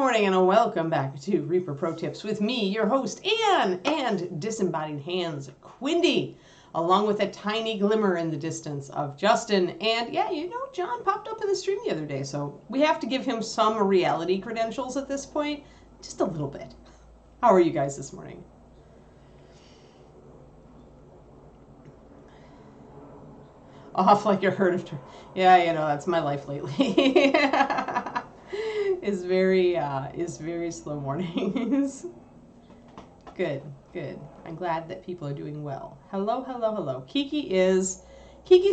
morning and welcome back to Reaper Pro Tips with me, your host, Anne, and disembodied hands, Quindy, along with a tiny glimmer in the distance of Justin. And yeah, you know, John popped up in the stream the other day, so we have to give him some reality credentials at this point, just a little bit. How are you guys this morning? Off like a herd of yeah, you know, that's my life lately. is very slow mornings. Good. I'm glad that people are doing well. Hello. Kiki's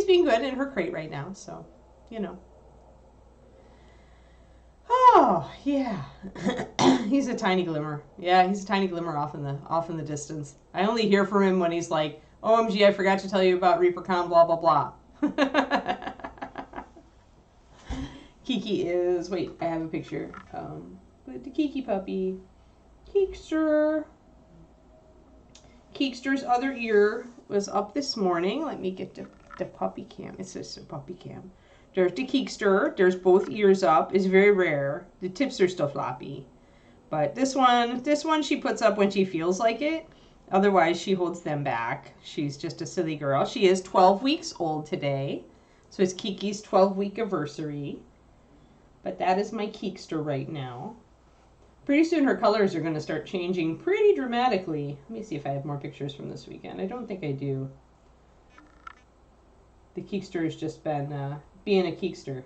being good in her crate right now, so you know. Oh yeah, he's a tiny glimmer. Yeah, he's a tiny glimmer off in the distance. I only hear from him when he's like, "OMG, I forgot to tell you about ReaperCon, blah blah blah." Kiki is, wait, I have a picture. With the Kiki puppy. Keekster's other ear was up this morning. Let me get the puppy cam. It's just a puppy cam. There's the Keekster. There's both ears up. It's very rare. The tips are still floppy. But this one she puts up when she feels like it. Otherwise, she holds them back. She's just a silly girl. She is 12 weeks old today. So it's Kiki's 12-week anniversary. But that is my Keekster right now. Pretty soon her colors are going to start changing pretty dramatically. Let me see if I have more pictures from this weekend. I don't think I do. The Keekster has just been being a Keekster.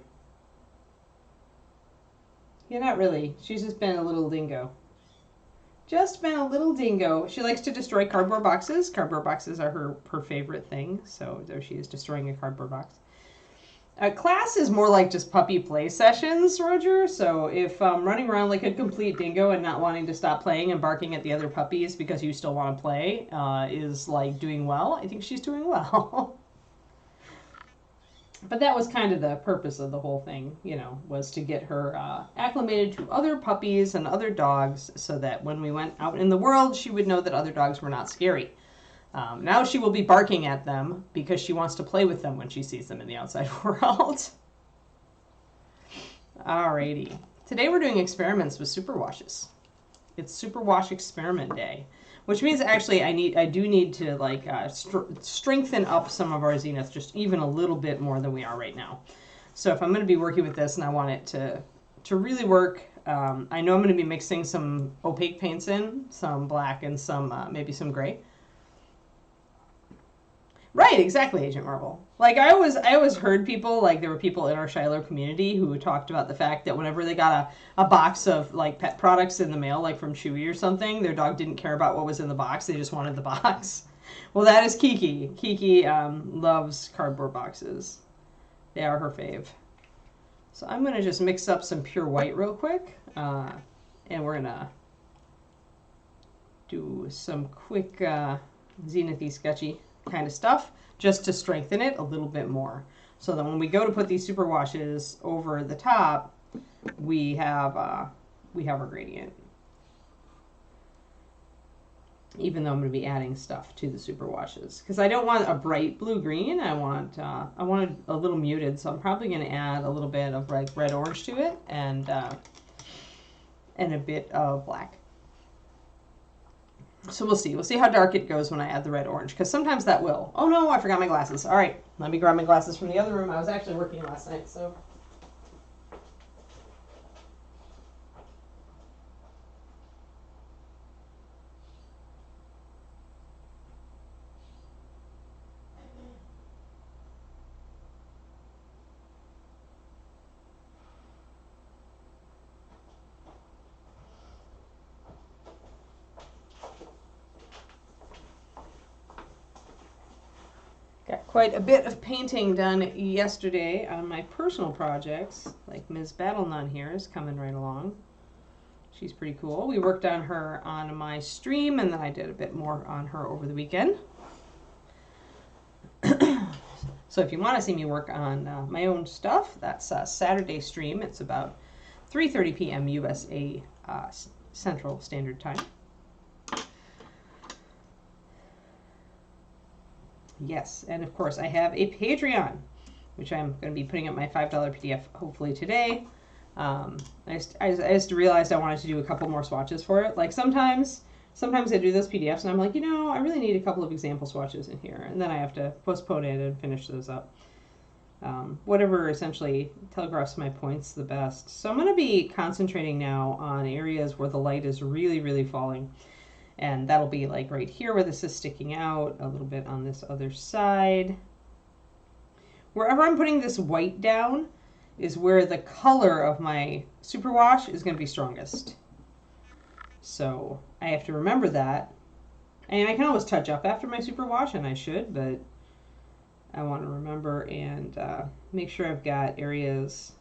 Yeah, not really. She's just been a little dingo. Just been a little dingo. She likes to destroy cardboard boxes. Cardboard boxes are her favorite thing. So there she is destroying a cardboard box. Class is more like just puppy play sessions, Roger. So if running around like a complete dingo and not wanting to stop playing and barking at the other puppies because you still want to play is like doing well, I think she's doing well. But that was kind of the purpose of the whole thing, you know, was to get her acclimated to other puppies and other dogs so that when we went out in the world, she would know that other dogs were not scary. Now she will be barking at them because she wants to play with them when she sees them in the outside world. Alrighty. Today we're doing experiments with superwashes. It's Superwash experiment day, which means actually I do need to like strengthen up some of our zeniths just even a little bit more than we are right now. So if I'm going to be working with this and I want it to really work, I know I'm going to be mixing some opaque paints in, some black and some maybe some gray. Right, exactly, Agent Marvel. Like I always heard people, like there were people in our Shiloh community who talked about the fact that whenever they got a box of like pet products in the mail, like from Chewy or something, their dog didn't care about what was in the box, they just wanted the box. Well, that is Kiki. Kiki loves cardboard boxes. They are her fave. So I'm going to just mix up some pure white real quick, and we're going to do some quick zenithy sketchy kind of stuff just to strengthen it a little bit more so that when we go to put these super washes over the top we have our gradient, even though I'm going to be adding stuff to the super washes because I don't want a bright blue green. I want it a little muted, so I'm probably going to add a little bit of like red orange to it and a bit of black. So we'll see. We'll see how dark it goes when I add the red orange, because sometimes that will. Oh no, I forgot my glasses. All right, let me grab my glasses from the other room. I was actually working last night, so. Got quite a bit of painting done yesterday on my personal projects, like Ms. Battle Nun here is coming right along. She's pretty cool. We worked on her on my stream, and then I did a bit more on her over the weekend. So if you want to see me work on my own stuff, that's a Saturday stream. It's about 3:30 p.m. USA Central Standard Time. Yes, and of course I have a Patreon, which I'm going to be putting up my $5 PDF hopefully today. I just realized I wanted to do a couple more swatches for it. Like sometimes I do those PDFs and I'm like, I really need a couple of example swatches in here. And then I have to postpone it and finish those up. Whatever essentially telegraphs my points the best. So I'm going to be concentrating now on areas where the light is really, really falling. And that'll be like right here where this is sticking out, a little bit on this other side. Wherever I'm putting this white down is where the color of my superwash is going to be strongest. So I have to remember that. And I can always touch up after my superwash, and I should, but I want to remember and make sure I've got areas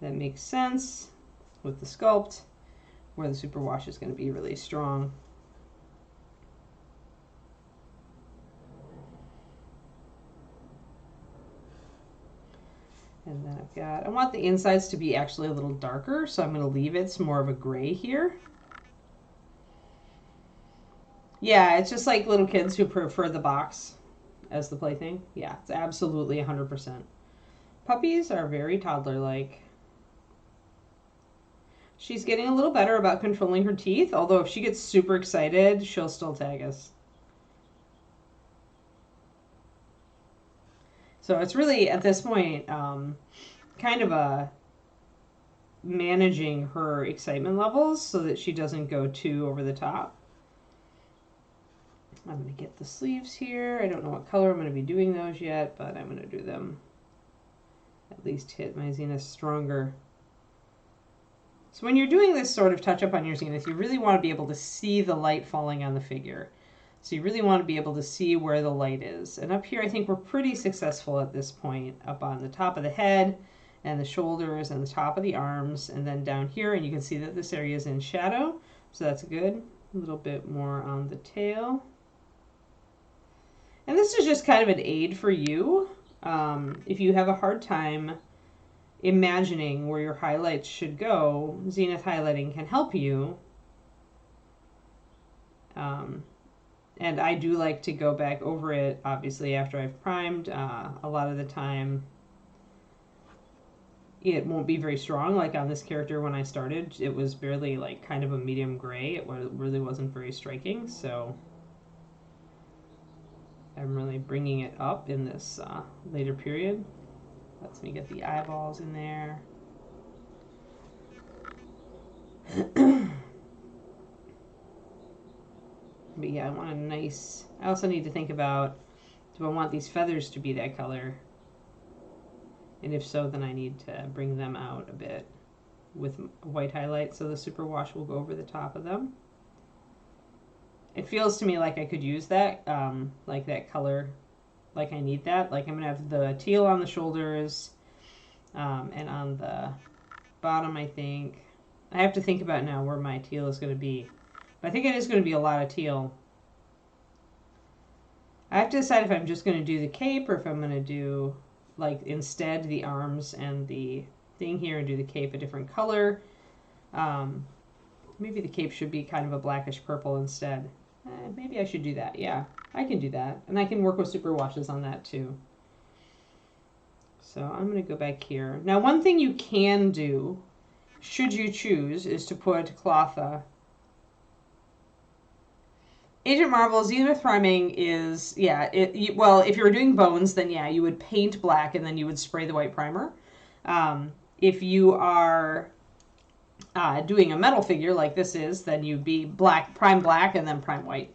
that make sense with the sculpt, where the superwash is going to be really strong. And then I want the insides to be actually a little darker, so I'm going to leave it more of a gray here. Yeah, it's just like little kids who prefer the box as the plaything. Yeah, it's absolutely 100%. Puppies are very toddler-like. She's getting a little better about controlling her teeth, although if she gets super excited, she'll still tag us. So it's really, at this point, kind of a managing her excitement levels so that she doesn't go too over the top. I'm going to get the sleeves here. I don't know what color I'm going to be doing those yet, but I'm going to do them. At least hit my zenith stronger. So when you're doing this sort of touch-up on your zenith, you really want to be able to see the light falling on the figure. So you really want to be able to see where the light is. And up here, I think we're pretty successful at this point, up on the top of the head and the shoulders and the top of the arms, and then down here, and you can see that this area is in shadow, so that's good. A little bit more on the tail. And this is just kind of an aid for you. If you have a hard time imagining where your highlights should go, zenith highlighting can help you. And I do like to go back over it, obviously, after I've primed. A lot of the time, it won't be very strong. Like on this character when I started, it was barely like kind of a medium gray. It really wasn't very striking, so I'm really bringing it up in this later period. Lets me get the eyeballs in there. But yeah, I want a nice... I also need to think about, do I want these feathers to be that color? And if so, then I need to bring them out a bit with white highlight, so the superwash will go over the top of them. It feels to me like I could use that, like that color, like I need that. Like I'm going to have the teal on the shoulders, and on the bottom, I think. I have to think about now where my teal is going to be. I think it is going to be a lot of teal. I have to decide if I'm just going to do the cape or if I'm going to do, like, instead the arms and the thing here and do the cape a different color. Maybe the cape should be kind of a blackish purple instead. Maybe I should do that. Yeah, I can do that. And I can work with super washes on that too. So I'm going to go back here. Now, one thing you can do, should you choose, is to put Clotha. Agent Marvel, zenith priming is, yeah, well, if you were doing bones, then yeah, you would paint black and then you would spray the white primer. If you are doing a metal figure like this is, then you'd be prime black and then prime white.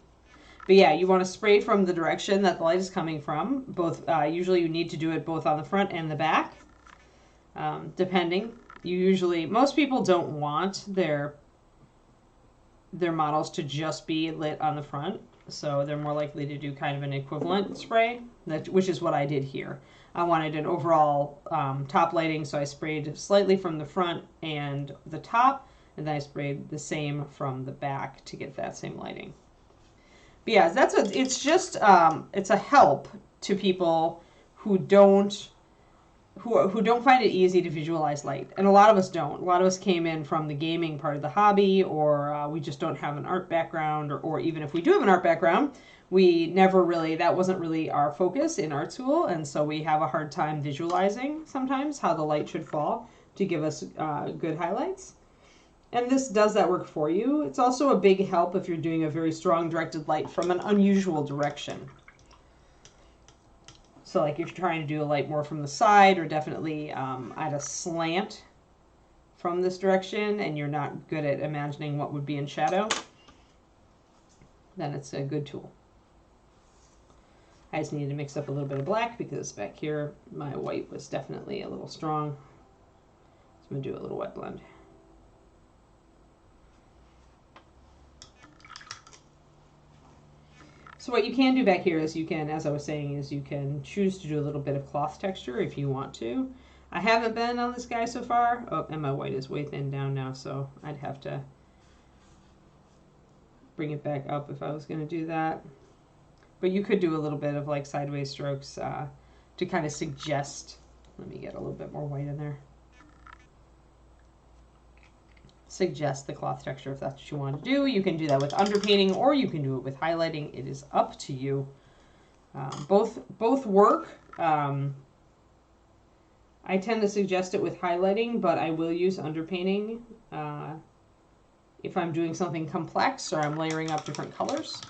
But yeah, you want to spray from the direction that the light is coming from. Both, usually you need to do it both on the front and the back, depending. Most people don't want their models to just be lit on the front, so they're more likely to do kind of an equivalent spray, which is what I did here. I wanted an overall top lighting, so I sprayed slightly from the front and the top, and then I sprayed the same from the back to get that same lighting. But yeah, it's just it's a help to people who don't find it easy to visualize light. And a lot of us don't. A lot of us came in from the gaming part of the hobby, or we just don't have an art background, or even if we do have an art background, we never really, that wasn't really our focus in art school, and so we have a hard time visualizing sometimes how the light should fall to give us good highlights. And this does that work for you. It's also a big help if you're doing a very strong directed light from an unusual direction. So like if you're trying to do a light more from the side, or definitely at a slant from this direction, and you're not good at imagining what would be in shadow, then it's a good tool. I just needed to mix up a little bit of black because back here my white was definitely a little strong. So I'm going to do a little wet blend. So what you can do back here is you can, as I was saying, is you can choose to do a little bit of cloth texture if you want to. I haven't been on this guy so far. Oh, and my white is way thin down now, so I'd have to bring it back up if I was going to do that. But you could do a little bit of like sideways strokes to kind of suggest. Let me get a little bit more white in there. Suggest the cloth texture if that's what you want to do. You can do that with underpainting, or you can do it with highlighting. It is up to you. Both work. I tend to suggest it with highlighting, but I will use underpainting if I'm doing something complex or I'm layering up different colors.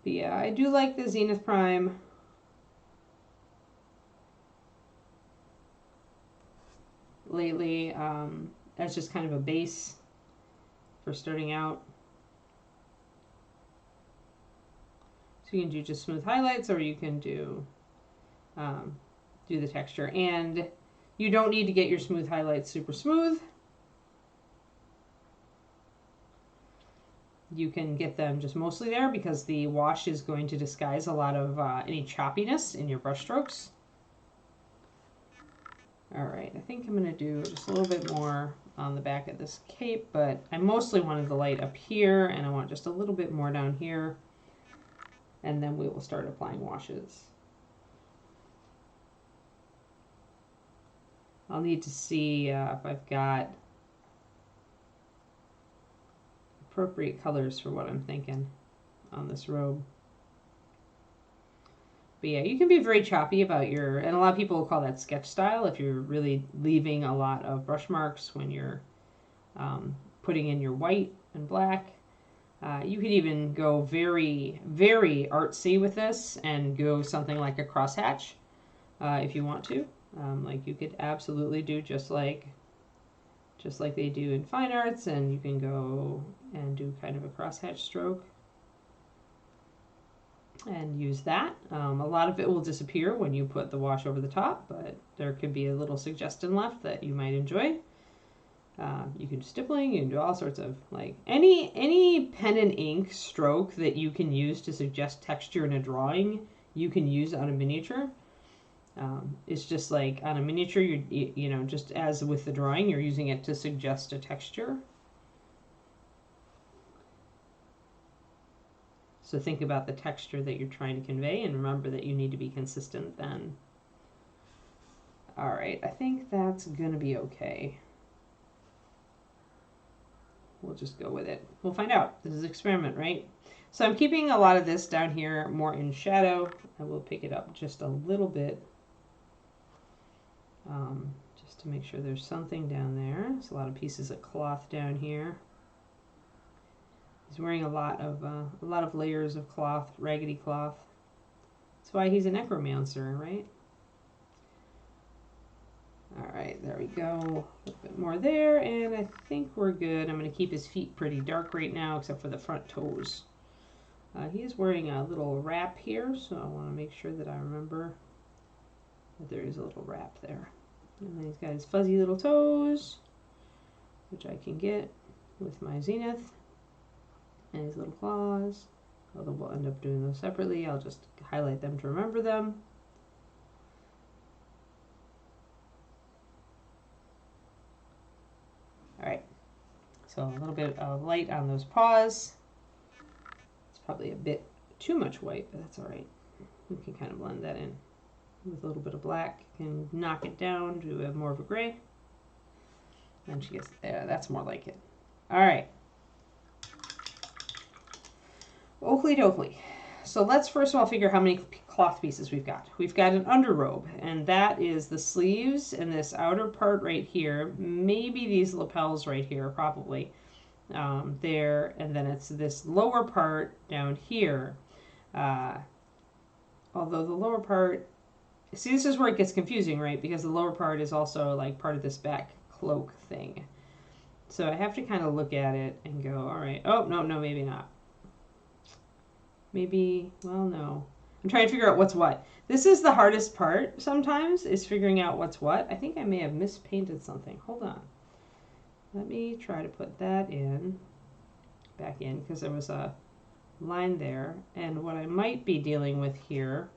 But yeah, I do like the Zenith Prime. Lately, as just kind of a base for starting out. So you can do just smooth highlights, or you can do the texture. And you don't need to get your smooth highlights super smooth. You can get them just mostly there because the wash is going to disguise a lot of any choppiness in your brush strokes. All right, I think I'm going to do just a little bit more on the back of this cape, but I mostly wanted the light up here, and I want just a little bit more down here, and then we will start applying washes. I'll need to see if I've got appropriate colors for what I'm thinking on this robe. But yeah, you can be very choppy about your, and a lot of people will call that sketch style if you're really leaving a lot of brush marks when you're putting in your white and black. You could even go very, very artsy with this and go something like a crosshatch if you want to. Like you could absolutely do just like they do in fine arts, and you can go and do kind of a crosshatch stroke and use that. A lot of it will disappear when you put the wash over the top, but there could be a little suggestion left that you might enjoy. You can do stippling, you can do all sorts of, like, any pen and ink stroke that you can use to suggest texture in a drawing, you can use on a miniature. It's just like on a miniature, you know, just as with the drawing, you're using it to suggest a texture. So think about the texture that you're trying to convey, and remember that you need to be consistent then. All right, I think that's going to be okay. We'll just go with it. We'll find out. This is an experiment, right? So I'm keeping a lot of this down here more in shadow. I will pick it up just a little bit. Just to make sure there's something down there. There's a lot of pieces of cloth down here. He's wearing a lot of layers of cloth, raggedy cloth. That's why he's a necromancer, right? All right, there we go. A little bit more there, and I think we're good. I'm going to keep his feet pretty dark right now, except for the front toes. He is wearing a little wrap here, so I want to make sure that I remember that there is a little wrap there. And then he's got his fuzzy little toes, which I can get with my Zenith, and his little claws. Although we'll end up doing those separately, I'll just highlight them to remember them. All right, so a little bit of light on those paws. It's probably a bit too much white, but that's all right. We can kind of blend that in. with a little bit of black, can knock it down to a more of a gray. And she gets, yeah, that's more like it. All right. Oakley dokley. So let's first of all figure how many cloth pieces we've got. We've got an underrobe, and that is the sleeves and this outer part right here. Maybe these lapels right here, probably. There, and then it's this lower part down here. Although the lower part, see, this is where it gets confusing, right? Because the lower part is also like part of this back cloak thing. So I have to kind of look at it and go, all right, oh, no, maybe not. Maybe, well, no. I'm trying to figure out what's what. This is the hardest part sometimes, is figuring out what's what. I think I may have mispainted something. Hold on. Let me try to put that in, back in, because there was a line there. And what I might be dealing with here,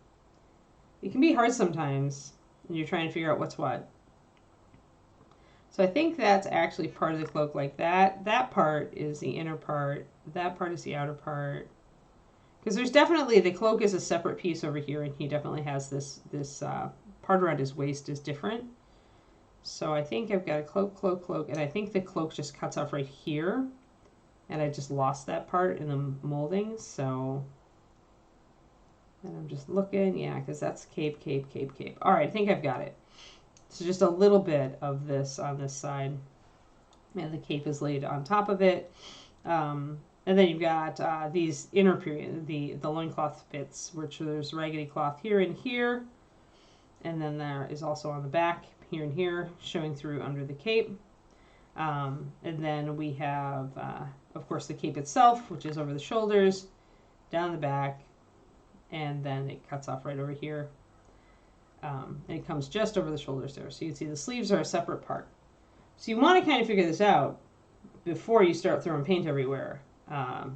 it can be hard sometimes when you're trying to figure out what's what. So I think that's actually part of the cloak like that. That part is the inner part. That part is the outer part. Because there's definitely, the cloak is a separate piece over here, and he definitely has this part around his waist is different. So I think I've got a cloak, and I think the cloak just cuts off right here, and I just lost that part in the molding, so, and I'm just looking, yeah, because that's cape. All right, I think I've got it. So just a little bit of this on this side, and the cape is laid on top of it. And then you've got these inner period, the loincloth bits, which there's raggedy cloth here and here. And then there is also on the back, here and here, showing through under the cape. And then we have, of course, the cape itself, which is over the shoulders, down the back, and then it cuts off right over here. And it comes just over the shoulders there. So you can see the sleeves are a separate part. So you want to kind of figure this out before you start throwing paint everywhere.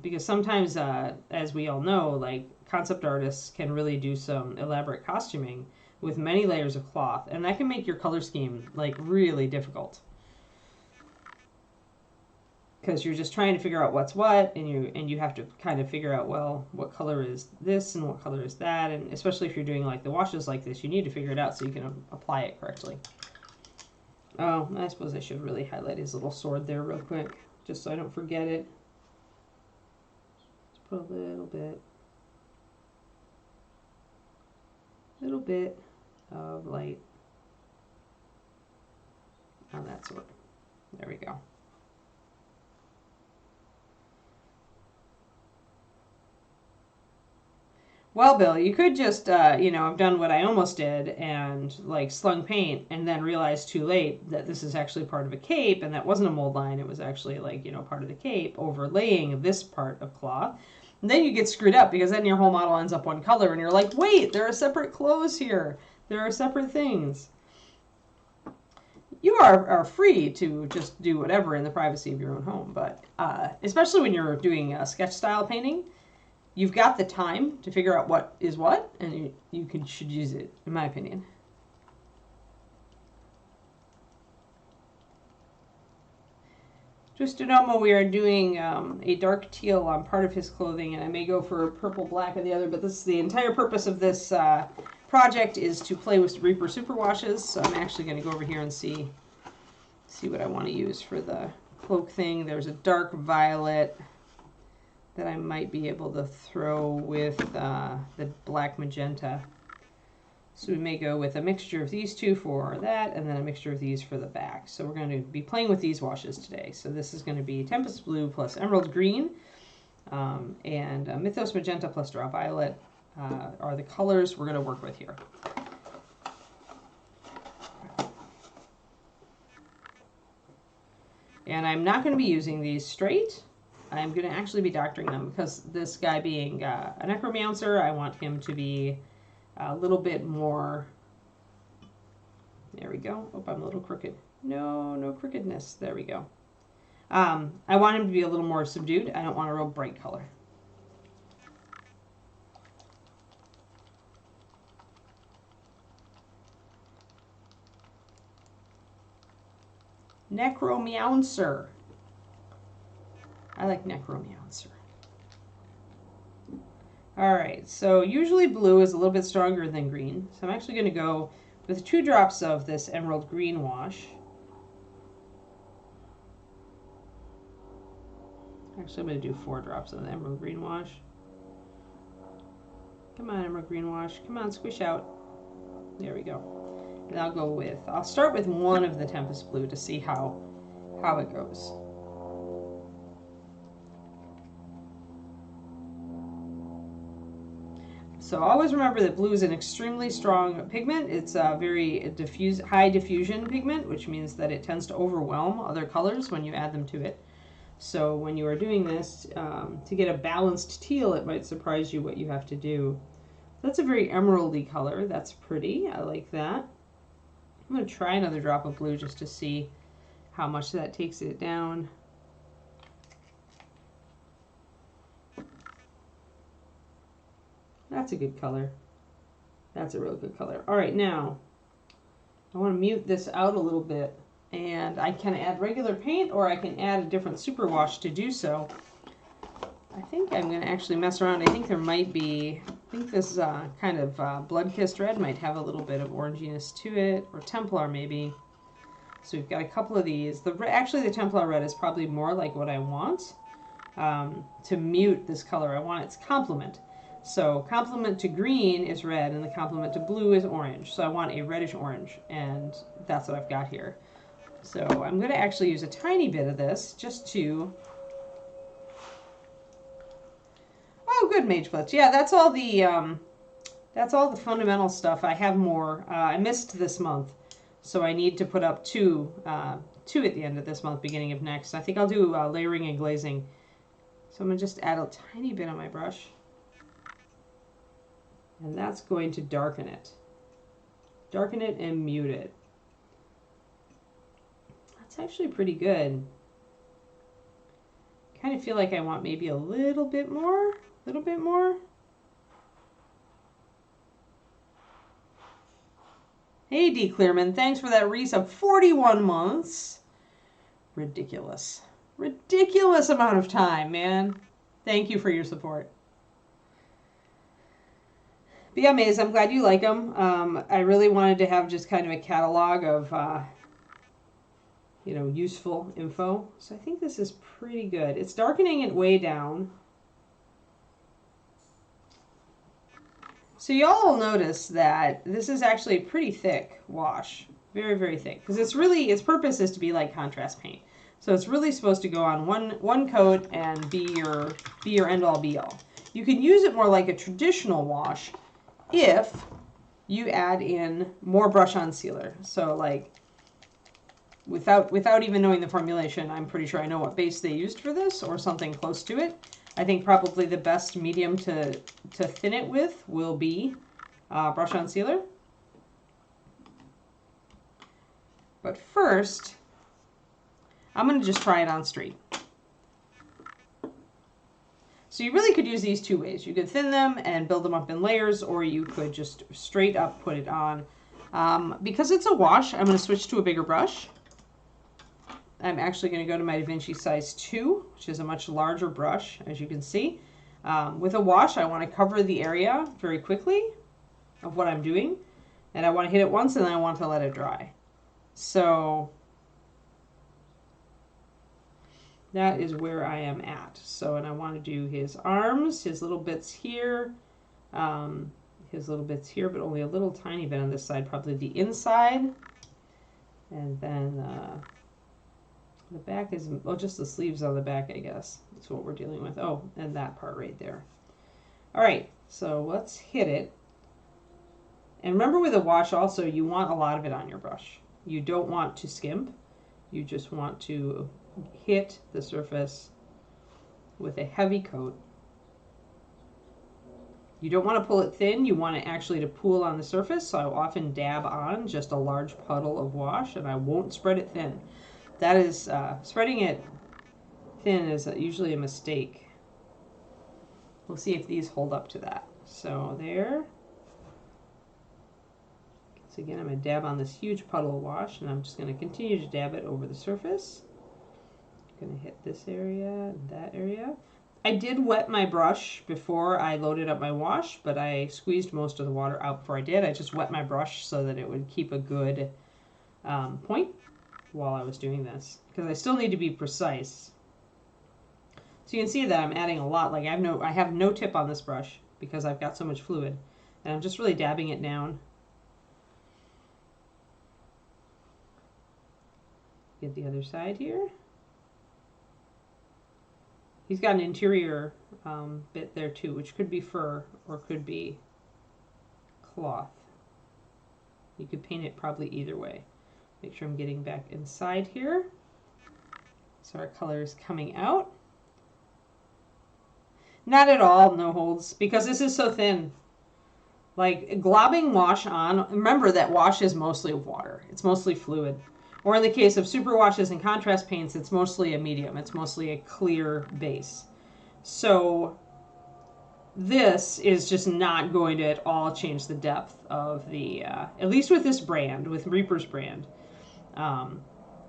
Because sometimes, as we all know, like concept artists can really do some elaborate costuming with many layers of cloth, and that can make your color scheme like really difficult. Because you're just trying to figure out what's what, and you have to kind of figure out, well, what color is this and what color is that, and especially if you're doing like the washes like this, you need to figure it out so you can apply it correctly. Oh, I suppose I should really highlight his little sword there real quick, just so I don't forget it. Put a little bit of light on that sword. There we go. Well, Bill, you could just, you know, have done what I almost did and like slung paint and then realized too late that this is actually part of a cape and that wasn't a mold line. It was actually like, you know, part of the cape overlaying this part of cloth. And then you get screwed up because then your whole model ends up one color and you're like, wait, there are separate clothes here. There are separate things. You are free to just do whatever in the privacy of your own home, but especially when you're doing sketch style painting, you've got the time to figure out what is what, and you should use it, in my opinion. Just to know, we are doing a dark teal on part of his clothing, and I may go for purple black on the other, but this is the entire purpose of this project is to play with Reaper Superwashes, so I'm actually going to go over here and see what I want to use for the cloak thing. There's a dark violet that I might be able to throw with the black magenta. So we may go with a mixture of these two for that, and then a mixture of these for the back. So we're going to be playing with these washes today. So this is going to be Tempest Blue plus Emerald Green, and Mythos Magenta plus Draw Violet are the colors we're going to work with here. And I'm not going to be using these straight. I'm going to actually be doctoring them because this guy being a necromancer, I want him to be a little bit more, there we go. Oh, I'm a little crooked. No crookedness. There we go. I want him to be a little more subdued. I don't want a real bright color. Necromancer. I like Necromancer. All right, so usually blue is a little bit stronger than green. So I'm actually going to go with 2 drops of this emerald green wash. Actually, I'm going to do 4 drops of the emerald green wash. Come on, emerald green wash. Come on, squish out. There we go. And I'll start with 1 of the Tempest Blue to see how it goes. So always remember that blue is an extremely strong pigment. It's a very high diffusion pigment, which means that it tends to overwhelm other colors when you add them to it. So when you are doing this, to get a balanced teal, it might surprise you what you have to do. That's a very emeraldy color. That's pretty. I like that. I'm going to try another drop of blue just to see how much that takes it down. That's a good color. That's a real good color. All right, now I want to mute this out a little bit, and I can add regular paint or I can add a different superwash to do so. I think I'm going to actually mess around. I think there might be, I think this kind of blood-kissed red might have a little bit of oranginess to it, or Templar maybe. So we've got a couple of these. Actually, the Templar red is probably more like what I want to mute this color. I want its complement. So complement to green is red, and the complement to blue is orange. So I want a reddish orange, and that's what I've got here. So I'm going to actually use a tiny bit of this just to... Oh, good, Mage Blitz. Yeah, that's all the fundamental stuff. I have more. I missed this month, so I need to put up two at the end of this month, beginning of next. I think I'll do layering and glazing. So I'm going to just add a tiny bit on my brush. And that's going to darken it. Darken it and mute it. That's actually pretty good. Kind of feel like I want maybe a little bit more. Hey, D. Clearman, thanks for that resub. 41 months. Ridiculous. Ridiculous amount of time, man. Thank you for your support. But yeah, Maze, I'm glad you like them. I really wanted to have just kind of a catalog of, useful info. So I think this is pretty good. It's darkening it way down. So y'all will notice that this is actually a pretty thick wash. Very, very thick. Because its purpose is to be like contrast paint. So it's really supposed to go on one coat and be your end-all be-all. You can use it more like a traditional wash if you add in more brush-on sealer. So like, without even knowing the formulation, I'm pretty sure I know what base they used for this, or something close to it. I think probably the best medium to thin it with will be brush-on sealer. But first, I'm going to just try it on straight. So you really could use these 2 ways. You could thin them and build them up in layers, or you could just straight up put it on. Because it's a wash, I'm going to switch to a bigger brush. I'm actually going to go to my Da Vinci size 2, which is a much larger brush, as you can see. With a wash, I want to cover the area very quickly of what I'm doing. And I want to hit it once, and then I want to let it dry. So that is where I am at. So, and I want to do his arms, his little bits here, but only a little tiny bit on this side, probably the inside. And then the back is, well, just the sleeves on the back, I guess. That's what we're dealing with. Oh, and that part right there. All right, so let's hit it. And remember with a wash also, you want a lot of it on your brush. You don't want to skimp. You just want to hit the surface with a heavy coat. You don't want to pull it thin. You want it actually to pool on the surface. So I will often dab on just a large puddle of wash, and I won't spread it thin. That is, spreading it thin is usually a mistake. We'll see if these hold up to that. So there. So again, I'm going to dab on this huge puddle of wash, and I'm just going to continue to dab it over the surface. I'm going to hit this area and that area. I did wet my brush before I loaded up my wash, but I squeezed most of the water out before I did. I just wet my brush so that it would keep a good point while I was doing this, because I still need to be precise. So you can see that I'm adding a lot. Like I have no tip on this brush because I've got so much fluid, and I'm just really dabbing it down. Get the other side here. He's got an interior bit there too, which could be fur or could be cloth. You could paint it probably either way. Make sure I'm getting back inside here. So our color is coming out. Not at all, no holds, because this is so thin. Like globbing wash on, remember that wash is mostly water. It's mostly fluid. Or in the case of superwashes and contrast paints, it's mostly a medium. It's mostly a clear base. So this is just not going to at all change the depth of the, at least with this brand, with Reaper's brand,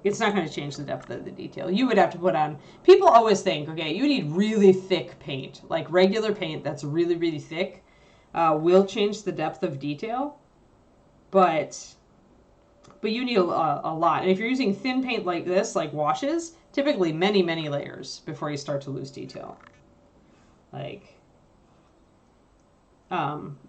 it's not going to change the depth of the detail. You would have to put on, people always think, okay, you need really thick paint. Like regular paint that's really, really thick will change the depth of detail, but you need a lot. And if you're using thin paint like this, like washes, typically many, many layers before you start to lose detail. Like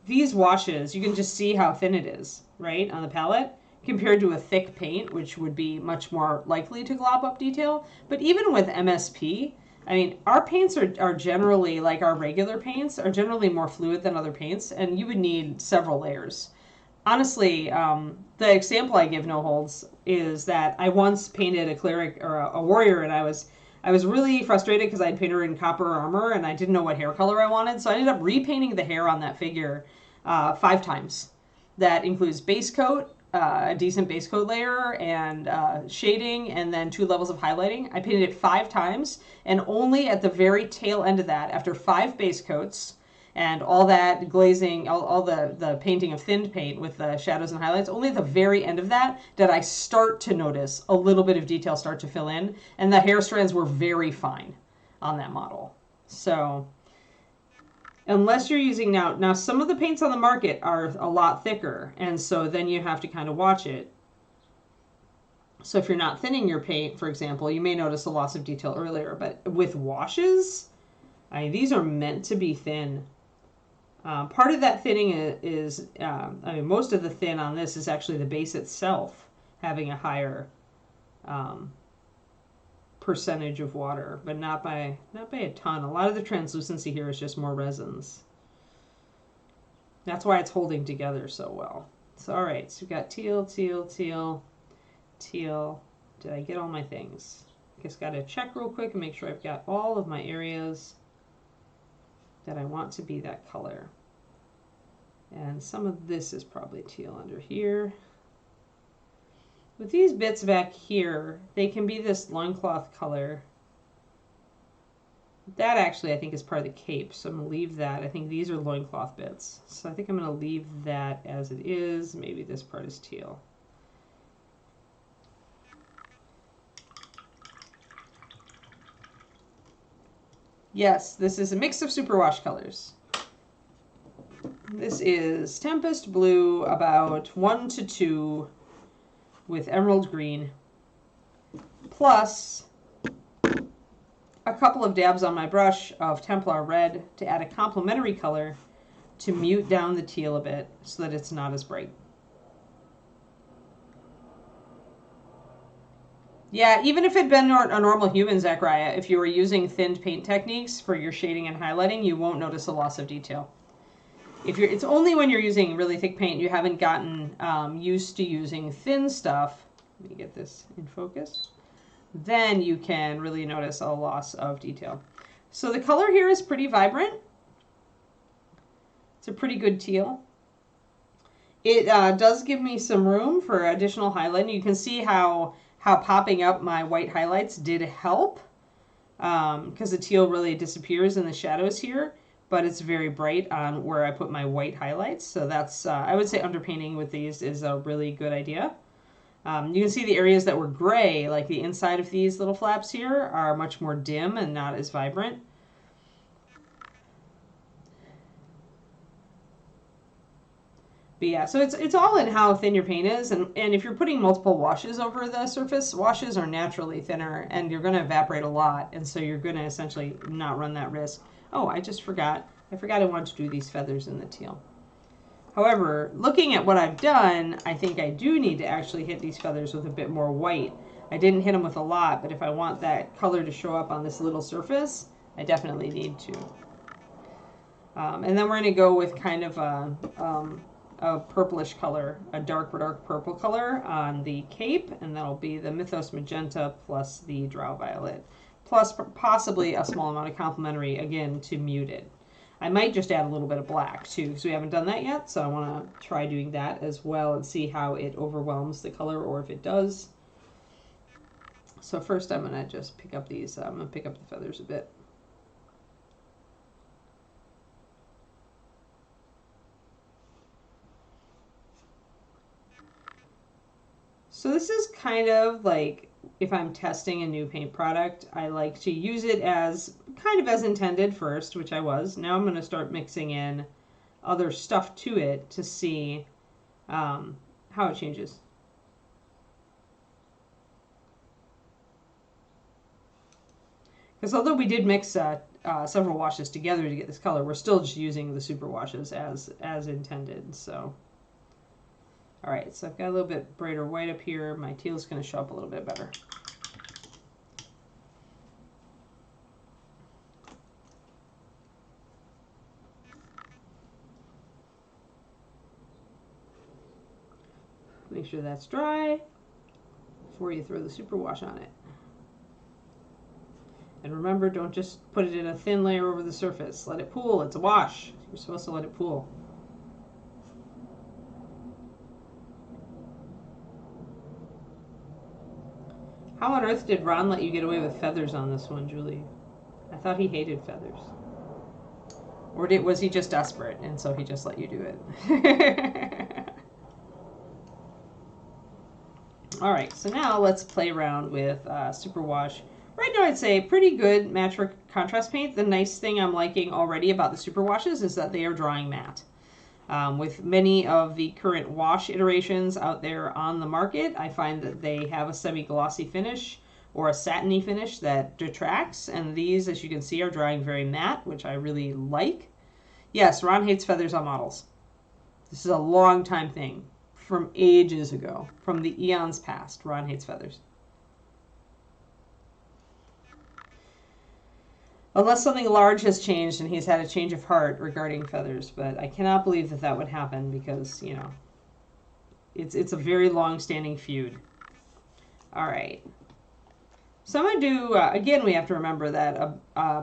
these washes, you can just see how thin it is, right, on the palette, compared to a thick paint, which would be much more likely to glob up detail. But even with MSP, I mean, our paints are generally, like our regular paints, are generally more fluid than other paints, and you would need several layers. Honestly, the example I give, no holds, is that I once painted a cleric or a warrior, and I was really frustrated because I'd painted her in copper armor and I didn't know what hair color I wanted, so I ended up repainting the hair on that figure 5 times. That includes base coat, a decent base coat layer, and shading, and then 2 levels of highlighting. I painted it 5 times, and only at the very tail end of that, after 5 base coats, and all that glazing, all the painting of thinned paint with the shadows and highlights, only at the very end of that did I start to notice a little bit of detail start to fill in, and the hair strands were very fine on that model. So unless you're using now some of the paints on the market are a lot thicker, and so then you have to kind of watch it. So if you're not thinning your paint, for example, you may notice a loss of detail earlier, but with washes, these are meant to be thin. Part of that thinning is most of the thin on this is actually the base itself having a higher percentage of water, but not by a ton. A lot of the translucency here is just more resins. That's why it's holding together so well. So all right, so we've got teal, teal, teal, teal. Did I get all my things? I guess got to check real quick and make sure I've got all of my areas that I want to be that color. And some of this is probably teal under here. With these bits back here, they can be this loincloth color. That actually I think is part of the cape, so I'm going to leave that. I think these are loincloth bits. So I think I'm going to leave that as it is. Maybe this part is teal. Yes, this is a mix of superwash colors. This is Tempest Blue, about 1 to 2, with Emerald Green, plus a couple of dabs on my brush of Templar Red to add a complementary color to mute down the teal a bit so that it's not as bright. Yeah, even if it'd been a normal human Zachariah, if you were using thinned paint techniques for your shading and highlighting, you won't notice a loss of detail. It's only when you're using really thick paint, you haven't gotten used to using thin stuff. Let me get this in focus. Then you can really notice a loss of detail. So the color here is pretty vibrant. It's a pretty good teal. It does give me some room for additional highlighting. You can see how popping up my white highlights did help, because the teal really disappears in the shadows here, but it's very bright on where I put my white highlights. So that's, I would say underpainting with these is a really good idea. You can see the areas that were gray, like the inside of these little flaps here, are much more dim and not as vibrant. But yeah, so it's all in how thin your paint is, and if you're putting multiple washes over the surface, washes are naturally thinner, and you're going to evaporate a lot, and so you're going to essentially not run that risk. Oh, I just forgot. I forgot I wanted to do these feathers in the teal. However, looking at what I've done, I think I do need to actually hit these feathers with a bit more white. I didn't hit them with a lot, but if I want that color to show up on this little surface, I definitely need to. And then we're going to go with kind of a purplish color, a dark purple color on the cape, and that'll be the Mythos Magenta plus the Drow Violet, plus possibly a small amount of complementary, again, to mute it. I might just add a little bit of black too, because we haven't done that yet, so I want to try doing that as well and see how it overwhelms the color, or if it does. So first I'm going to just pick up these, I'm going to pick up the feathers a bit. So this is kind of like if I'm testing a new paint product, I like to use it as kind of as intended first, which I was. Now I'm going to start mixing in other stuff to it to see how it changes. Because although we did mix several washes together to get this color, we're still just using the super washes as intended. So. All right, so I've got a little bit brighter white up here. My teal's going to show up a little bit better. Make sure that's dry before you throw the superwash on it. And remember, don't just put it in a thin layer over the surface. Let it pool. It's a wash. You're supposed to let it pool. How on earth did Ron let you get away with feathers on this one, Julie? I thought he hated feathers. Or was he just desperate, and so he just let you do it? All right, so now let's play around with Superwash. Right now I'd say pretty good matchwork contrast paint. The nice thing I'm liking already about the Superwashes is that they are drying matte. With many of the current wash iterations out there on the market, I find that they have a semi-glossy finish or a satiny finish that detracts, and these, as you can see, are drying very matte, which I really like. Yes, Ron hates feathers on models. This is a long time thing, from ages ago, from the eons past. Ron hates feathers. Unless something large has changed and he's had a change of heart regarding feathers, but I cannot believe that that would happen because, you know, it's a very long-standing feud. All right. So I'm going to do, again, we have to remember that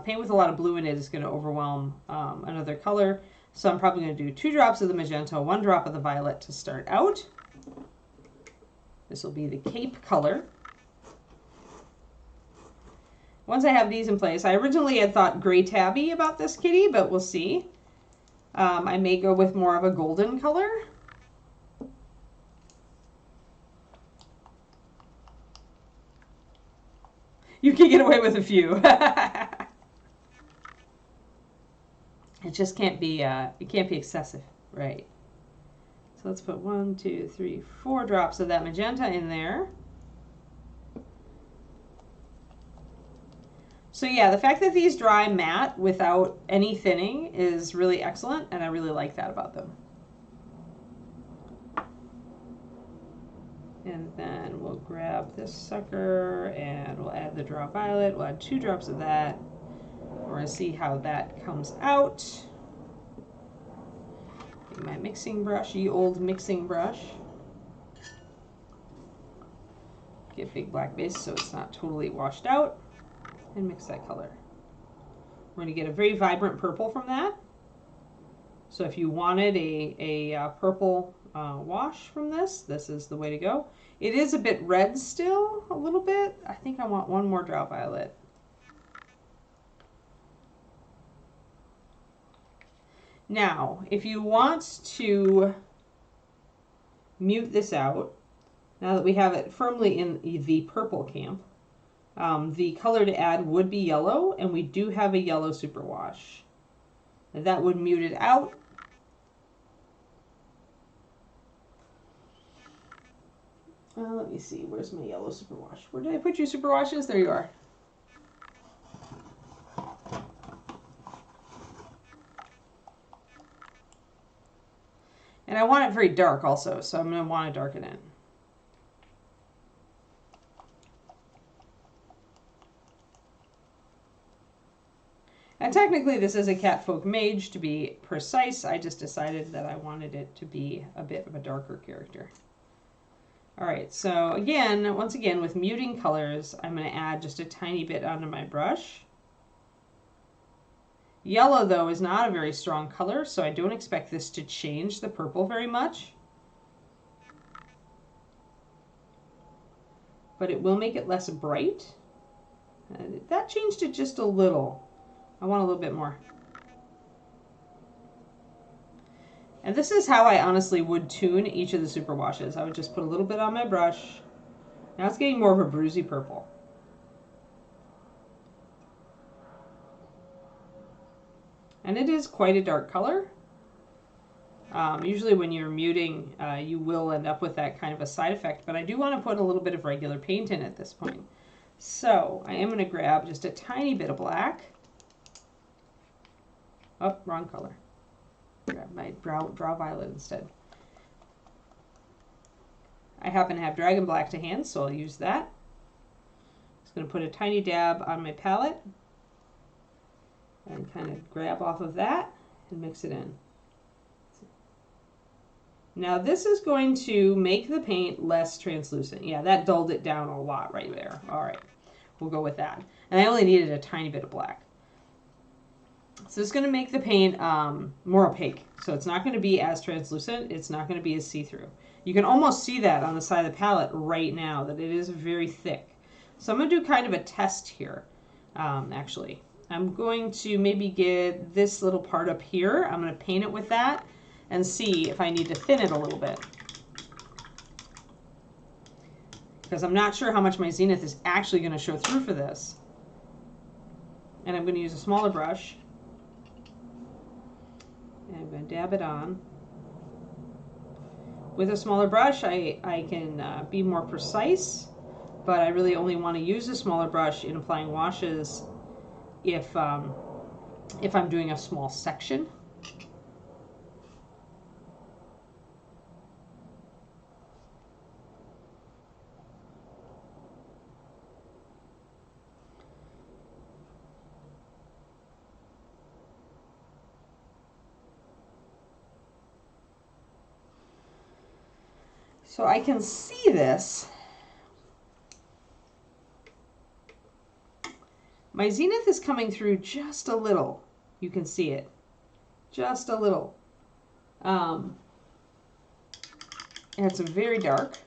paint with a lot of blue in it is going to overwhelm another color. So I'm probably going to do 2 drops of the magenta, 1 drop of the violet to start out. This will be the cape color. Once I have these in place, I originally had thought gray tabby about this kitty, but we'll see. I may go with more of a golden color. You can get away with a few. It just can't be, it can't be excessive, right? So let's put 1, 2, 3, 4 drops of that magenta in there. So yeah, the fact that these dry matte without any thinning is really excellent, and I really like that about them. And then we'll grab this sucker and we'll add the Drow Violet. We'll add 2 drops of that. We're going to see how that comes out. Take my mixing brush, ye old mixing brush. Get big black base so it's not totally washed out. And mix that color. We're going to get a very vibrant purple from that. So if you wanted a purple wash from this, this is the way to go. It is a bit red still, a little bit. I think I want 1 more Drow Violet. Now, if you want to mute this out, now that we have it firmly in the purple camp, the color to add would be yellow, and we do have a yellow superwash. That would mute it out. Let me see. Where's my yellow superwash? Where did I put your superwashes? There you are. And I want it very dark also, so I'm going to want to darken it. And technically this is a Catfolk Mage, to be precise. I just decided that I wanted it to be a bit of a darker character. Alright, so again, once again, with muting colors, I'm going to add just a tiny bit onto my brush. Yellow, though, is not a very strong color, so I don't expect this to change the purple very much. But it will make it less bright. That changed it just a little. I want a little bit more. And this is how I honestly would tune each of the super washes. I would just put a little bit on my brush. Now it's getting more of a bruisey purple. And it is quite a dark color. Usually when you're muting, you will end up with that kind of a side effect, but I do want to put a little bit of regular paint in at this point. So I am going to grab just a tiny bit of black. Oh, wrong color. Grab my draw violet instead. I happen to have dragon black to hand, so I'll use that. Just going to put a tiny dab on my palette and kind of grab off of that and mix it in. Now this is going to make the paint less translucent. Yeah, that dulled it down a lot right there. All right, we'll go with that. And I only needed a tiny bit of black. So it's going to make the paint more opaque. So it's not going to be as translucent. It's not going to be as see-through. You can almost see that on the side of the palette right now, that it is very thick. So I'm going to do kind of a test here, actually. I'm going to maybe get this little part up here. I'm going to paint it with that and see if I need to thin it a little bit. Because I'm not sure how much my zenith is actually going to show through for this. And I'm going to use a smaller brush. And I'm going to dab it on. With a smaller brush, I can be more precise, but I really only want to use a smaller brush in applying washes if I'm doing a small section. So I can see this. My zenith is coming through just a little. You can see it. Just a little. And it's very dark.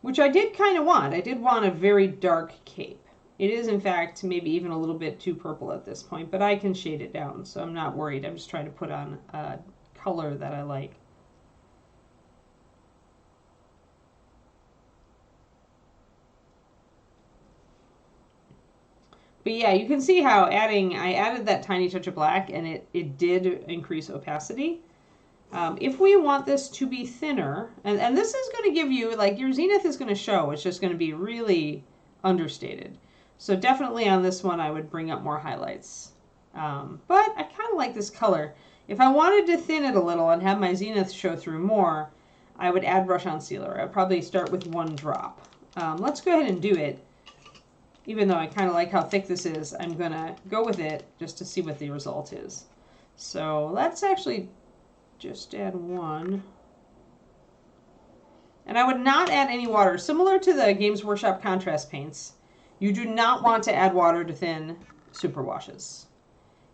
Which I did kind of want. I did want a very dark cape. It is, in fact, maybe even a little bit too purple at this point, but I can shade it down, so I'm not worried. I'm just trying to put on a color that I like. But yeah, you can see how I added that tiny touch of black, and it did increase opacity. If we want this to be thinner, and this is going to give you, like, your zenith is going to show. It's just going to be really understated. So definitely on this one, I would bring up more highlights. But I kind of like this color. If I wanted to thin it a little and have my zenith show through more, I would add brush on sealer. I'd probably start with one drop. Let's go ahead and do it. Even though I kind of like how thick this is, I'm going to go with it just to see what the result is. So let's actually just add one. And I would not add any water. Similar to the Games Workshop contrast paints, you do not want to add water to thin super washes.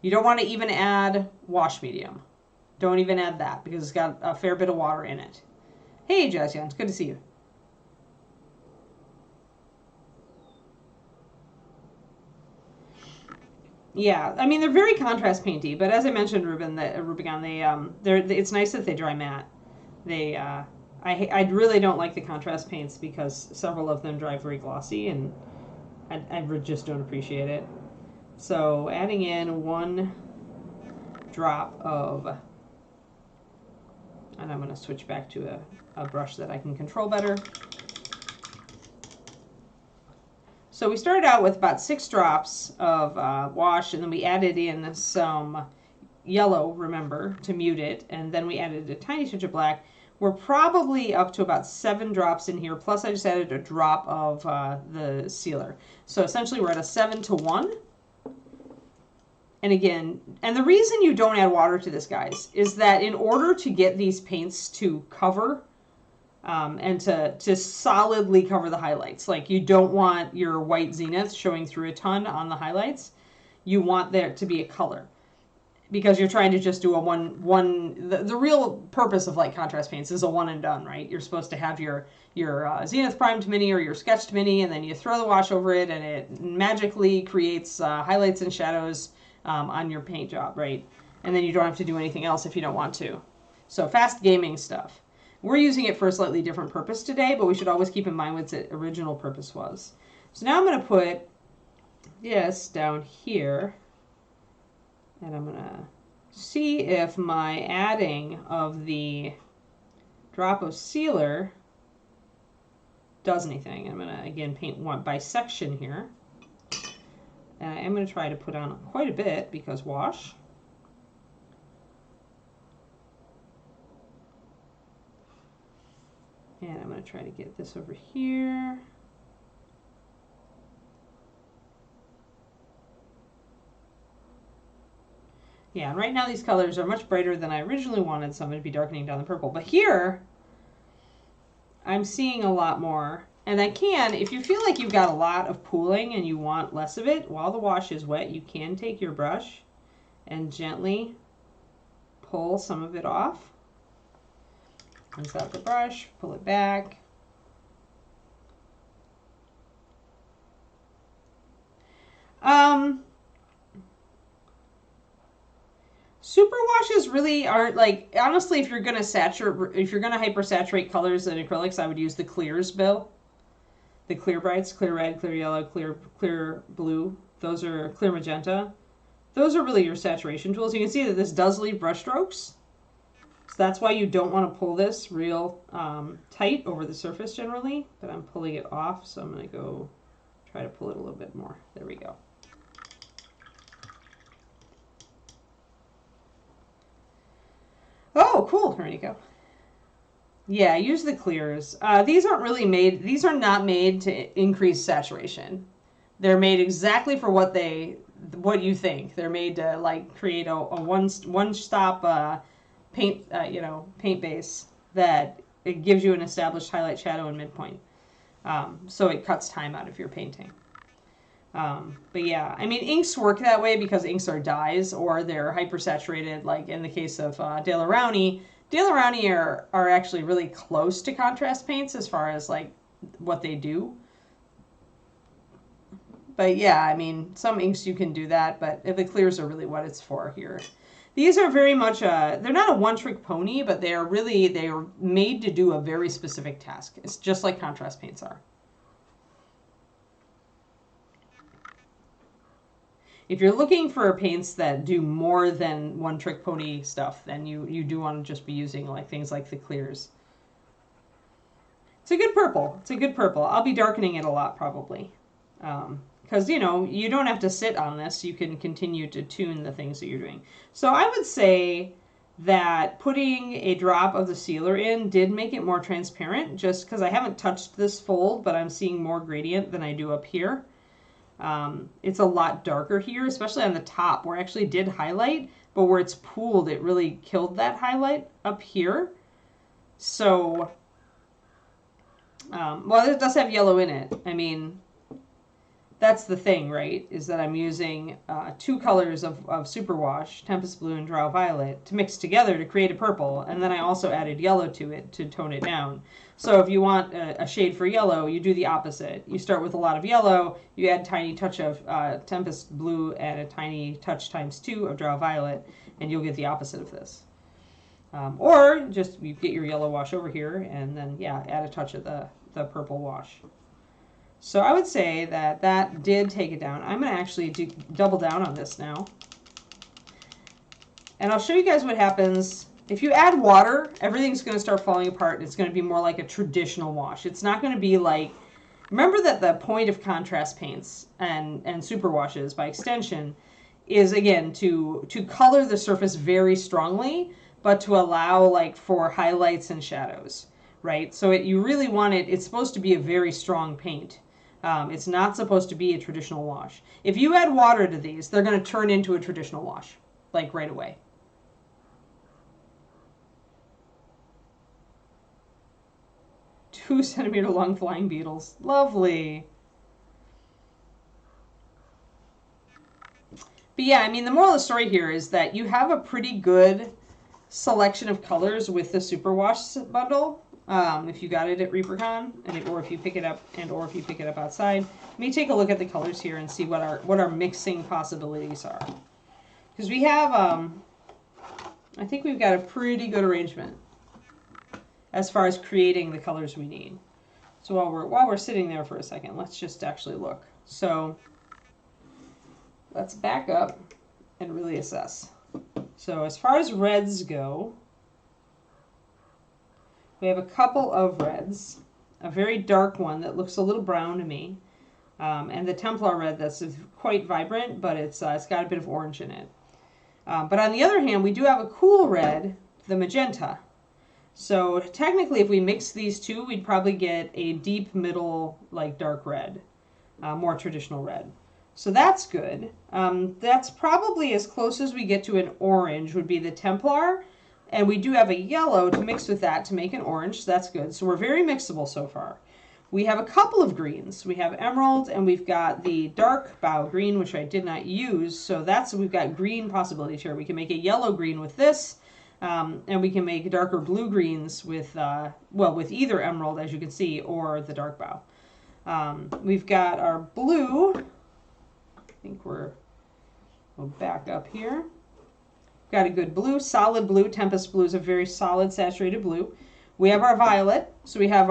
You don't want to even add wash medium. Don't even add that because it's got a fair bit of water in it. Hey, Jazzian, it's good to see you. Yeah, I mean, they're very contrast painty, but as I mentioned, Ruben, it's nice that they dry matte. I really don't like the contrast paints because several of them dry very glossy, and I just don't appreciate it. So adding in one drop of And I'm going to switch back to a brush that I can control better. So we started out with about 6 drops of wash, and then we added in some yellow, remember, to mute it, and then we added a tiny touch of black. We're probably up to about 7 drops in here, plus I just added a drop of the sealer. So essentially we're at a 7-to-1. And again, and the reason you don't add water to this, guys, is that in order to get these paints to cover and to solidly cover the highlights, like you don't want your white zenith showing through a ton on the highlights. You want there to be a color, because you're trying to just do the real purpose of light contrast paints is a one and done, right? You're supposed to have your zenith primed mini or your sketched mini, and then you throw the wash over it, and it magically creates highlights and shadows on your paint job, right? And then you don't have to do anything else if you don't want to. So fast gaming stuff. We're using it for a slightly different purpose today, but we should always keep in mind what its original purpose was. So now I'm going to put this down here, and I'm going to see if my adding of the drop of sealer does anything. I'm going to, again, paint one by section here. And I am going to try to put on quite a bit because wash. And I'm going to try to get this over here. Yeah, and right now these colors are much brighter than I originally wanted, so I'm going to be darkening down the purple. But here, I'm seeing a lot more. And I can, if you feel like you've got a lot of pooling and you want less of it, while the wash is wet, you can take your brush and gently pull some of it off. Rinse out the brush, pull it back. Superwashes really aren't, like, honestly, if you're going to hypersaturate colors in acrylics, I would use the clears, Bill. The clear brights, clear red, clear yellow, clear blue. Those are clear magenta. Those are really your saturation tools. You can see that this does leave brush strokes. So that's why you don't want to pull this real tight over the surface generally. But I'm pulling it off, so I'm going to go try to pull it a little bit more. There we go. Oh, cool. There you go. Yeah, use the clears. These aren't really made, these are not made to increase saturation. They're made exactly for what you think. They're made to, like, create a one-stop paint base that it gives you an established highlight, shadow, and midpoint. So it cuts time out of your painting. But yeah, I mean, inks work that way because inks are dyes or they're hypersaturated, like in the case of De La Rowney. De La Rowney are actually really close to contrast paints as far as, like, what they do. But yeah, I mean, some inks you can do that, but the clears are really what it's for here. These are very much they're not a one-trick pony, but they are made to do a very specific task. It's just like contrast paints are. If you're looking for paints that do more than one-trick pony stuff, then you do want to just be using, like, things like the clears. It's a good purple. It's a good purple. I'll be darkening it a lot probably. Because, you know, you don't have to sit on this. You can continue to tune the things that you're doing. So I would say that putting a drop of the sealer in did make it more transparent, just because I haven't touched this fold, but I'm seeing more gradient than I do up here. It's a lot darker here, especially on the top where I actually did highlight, but where it's pooled, it really killed that highlight up here. So, well, it does have yellow in it. I mean, that's the thing, right? Is that I'm using 2 colors of Superwash, Tempest Blue and Drow Violet, to mix together to create a purple, and then I also added yellow to it to tone it down. So if you want a shade for yellow, you do the opposite. You start with a lot of yellow, you add a tiny touch of Tempest Blue and a tiny touch ×2 of Drow Violet, and you'll get the opposite of this. Or just you get your yellow wash over here, and then, yeah, add a touch of the purple wash. So I would say that that did take it down. I'm going to actually double down on this now. And I'll show you guys what happens If you add water, everything's going to start falling apart, and it's going to be more like a traditional wash. It's not going to be like, remember that the point of contrast paints and superwashes by extension is, again, to color the surface very strongly, but to allow like for highlights and shadows, right? So you really want it, it's supposed to be a very strong paint. It's not supposed to be a traditional wash. If you add water to these, they're going to turn into a traditional wash, like right away. Two-centimeter long flying beetles. Lovely. But yeah, I mean, the moral of the story here is that you have a pretty good selection of colors with the Superwash bundle. If you got it at ReaperCon, or if you pick it up, outside. Let me take a look at the colors here and see what our mixing possibilities are. Because we have, I think we've got a pretty good arrangement as far as creating the colors we need. So while we're sitting there for a second, let's just actually look. So let's back up and really assess. So as far as reds go, we have a couple of reds, a very dark one that looks a little brown to me, and the Templar red that's quite vibrant, but it's got a bit of orange in it. But on the other hand, we do have a cool red, the magenta. So technically, if we mix these two, we'd probably get a deep middle, like dark red, more traditional red. So that's good. That's probably as close as we get to an orange would be the Templar. And we do have a yellow to mix with that to make an orange. So that's good. So we're very mixable so far. We have a couple of greens. We have emerald, and we've got the dark bow green, which I did not use. So we've got green possibilities here. We can make a yellow green with this. And we can make darker blue greens with, with either emerald, as you can see, or the dark bow. We've got our blue. I think we'll back up here. We've got a good blue, solid blue. Tempest blue is a very solid saturated blue. We have our violet. So we have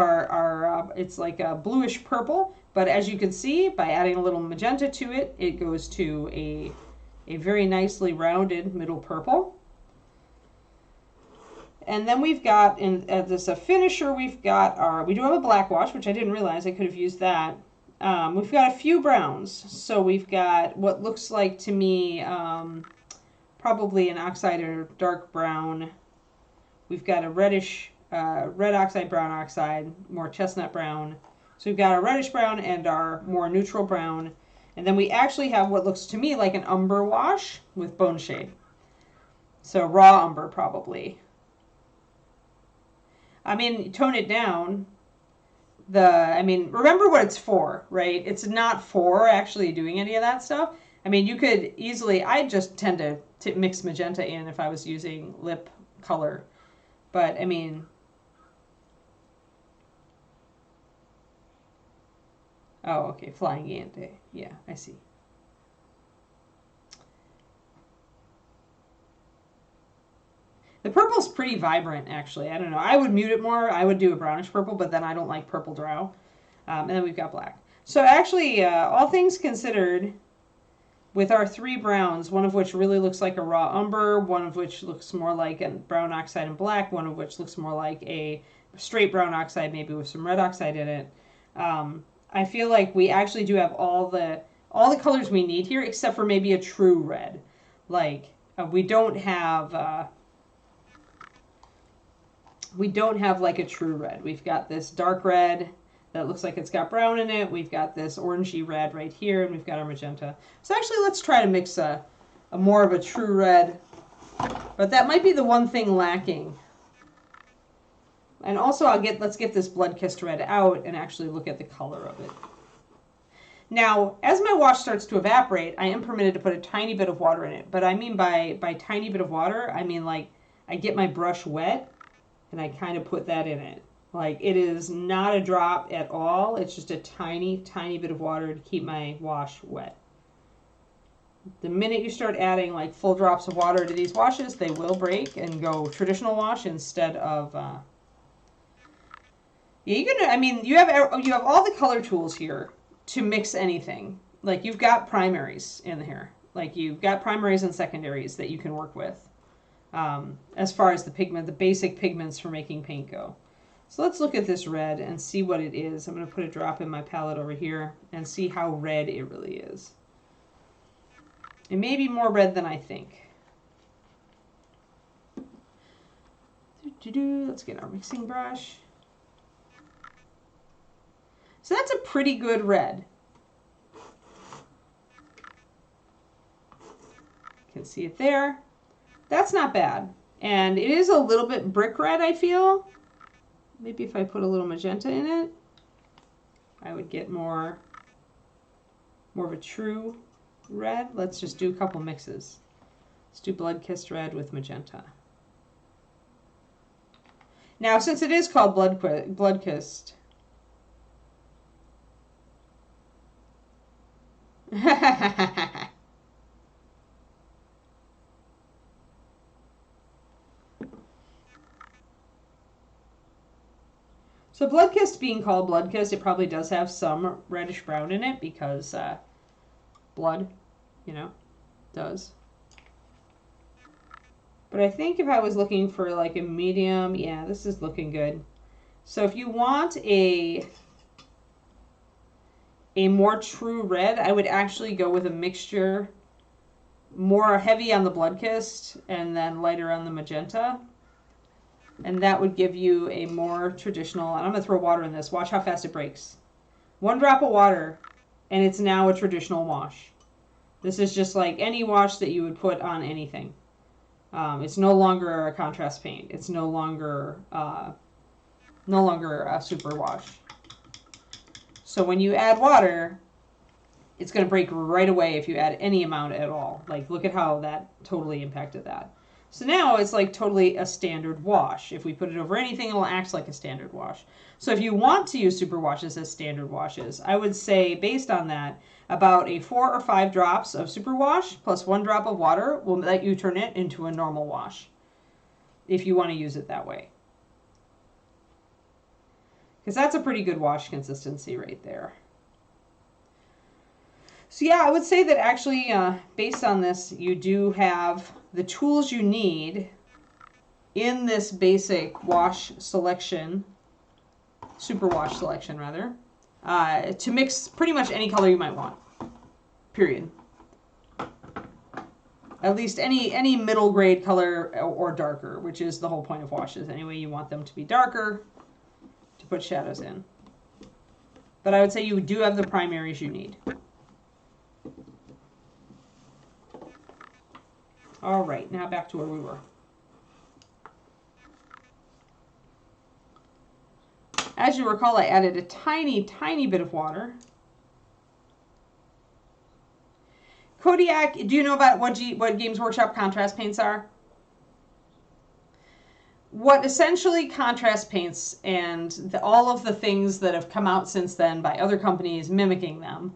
it's like a bluish purple. But as you can see, by adding a little magenta to it, it goes to a very nicely rounded middle purple. And then we've got, as a finisher, we do have a black wash, which I didn't realize I could have used that. We've got a few browns. So we've got what looks like to me probably an oxide or dark brown. We've got a reddish, red oxide, brown oxide, more chestnut brown. So we've got our reddish brown and our more neutral brown. And then we actually have what looks to me like an umber wash with bone shade. So raw umber probably. I mean, tone it down. Remember what it's for, right? It's not for actually doing any of that stuff. I mean, you could easily, I just tend to mix magenta in if I was using lip color. But, I mean, oh, okay, flying ante. Yeah, I see. The purple's pretty vibrant, actually. I don't know. I would mute it more. I would do a brownish purple, but then I don't like purple drow. And then we've got black. So actually, all things considered, with our three browns, one of which really looks like a raw umber, one of which looks more like a brown oxide and black, one of which looks more like a straight brown oxide, maybe with some red oxide in it. I feel like we actually do have all the colors we need here, except for maybe a true red. Like, we don't have like a true red. We've got this dark red that looks like it's got brown in it. We've got this orangey red right here, and we've got our magenta. So actually, let's try to mix a more of a true red. But that might be the one thing lacking. And also, let's get this blood-kissed red out and actually look at the color of it. Now, as my wash starts to evaporate, I am permitted to put a tiny bit of water in it. But I mean by tiny bit of water, I mean like I get my brush wet and I kind of put that in it. Like, it is not a drop at all. It's just a tiny, tiny bit of water to keep my wash wet. The minute you start adding like full drops of water to these washes, they will break and go traditional wash instead of you have all the color tools here to mix anything. Like, you've got primaries in here. Like, you've got primaries and secondaries that you can work with. as far as the pigment, the basic pigments for making paint go. So let's look at this red and see what it is. I'm going to put a drop in my palette over here and see how red it really is. It may be more red than I think. Let's get our mixing brush. So that's a pretty good red. You can see it there. That's not bad. And it is a little bit brick red, I feel. Maybe if I put a little magenta in it, I would get more of a true red. Let's just do a couple mixes. Let's do blood-kissed red with magenta. Now, since it is called blood-kissed, so blood-kissed being called blood-kissed, it probably does have some reddish brown in it because blood, you know, does. But I think if I was looking for like a medium, yeah, this is looking good. So if you want a more true red, I would actually go with a mixture, more heavy on the blood-kissed and then lighter on the magenta. And that would give you a more traditional, and I'm going to throw water in this. Watch how fast it breaks. 1 drop of water, and it's now a traditional wash. This is just like any wash that you would put on anything. It's no longer a contrast paint. It's no longer a superwash. So when you add water, it's going to break right away if you add any amount at all. Like, look at how that totally impacted that. So now it's like totally a standard wash. If we put it over anything, it will act like a standard wash. So if you want to use superwashes as standard washes, I would say, based on that, about a 4 or 5 drops of superwash plus 1 drop of water will let you turn it into a normal wash, if you want to use it that way. Because that's a pretty good wash consistency right there. So yeah, I would say that actually, based on this, you do have the tools you need in this basic wash selection, superwash selection rather, to mix pretty much any color you might want, period. At least any middle grade color or darker, which is the whole point of washes. Anyway, you want them to be darker to put shadows in. But I would say you do have the primaries you need. All right, now back to where we were. As you recall, I added a tiny, tiny bit of water. Kodiak, do you know about what Games Workshop contrast paints are? What essentially contrast paints and all of the things that have come out since then by other companies mimicking them,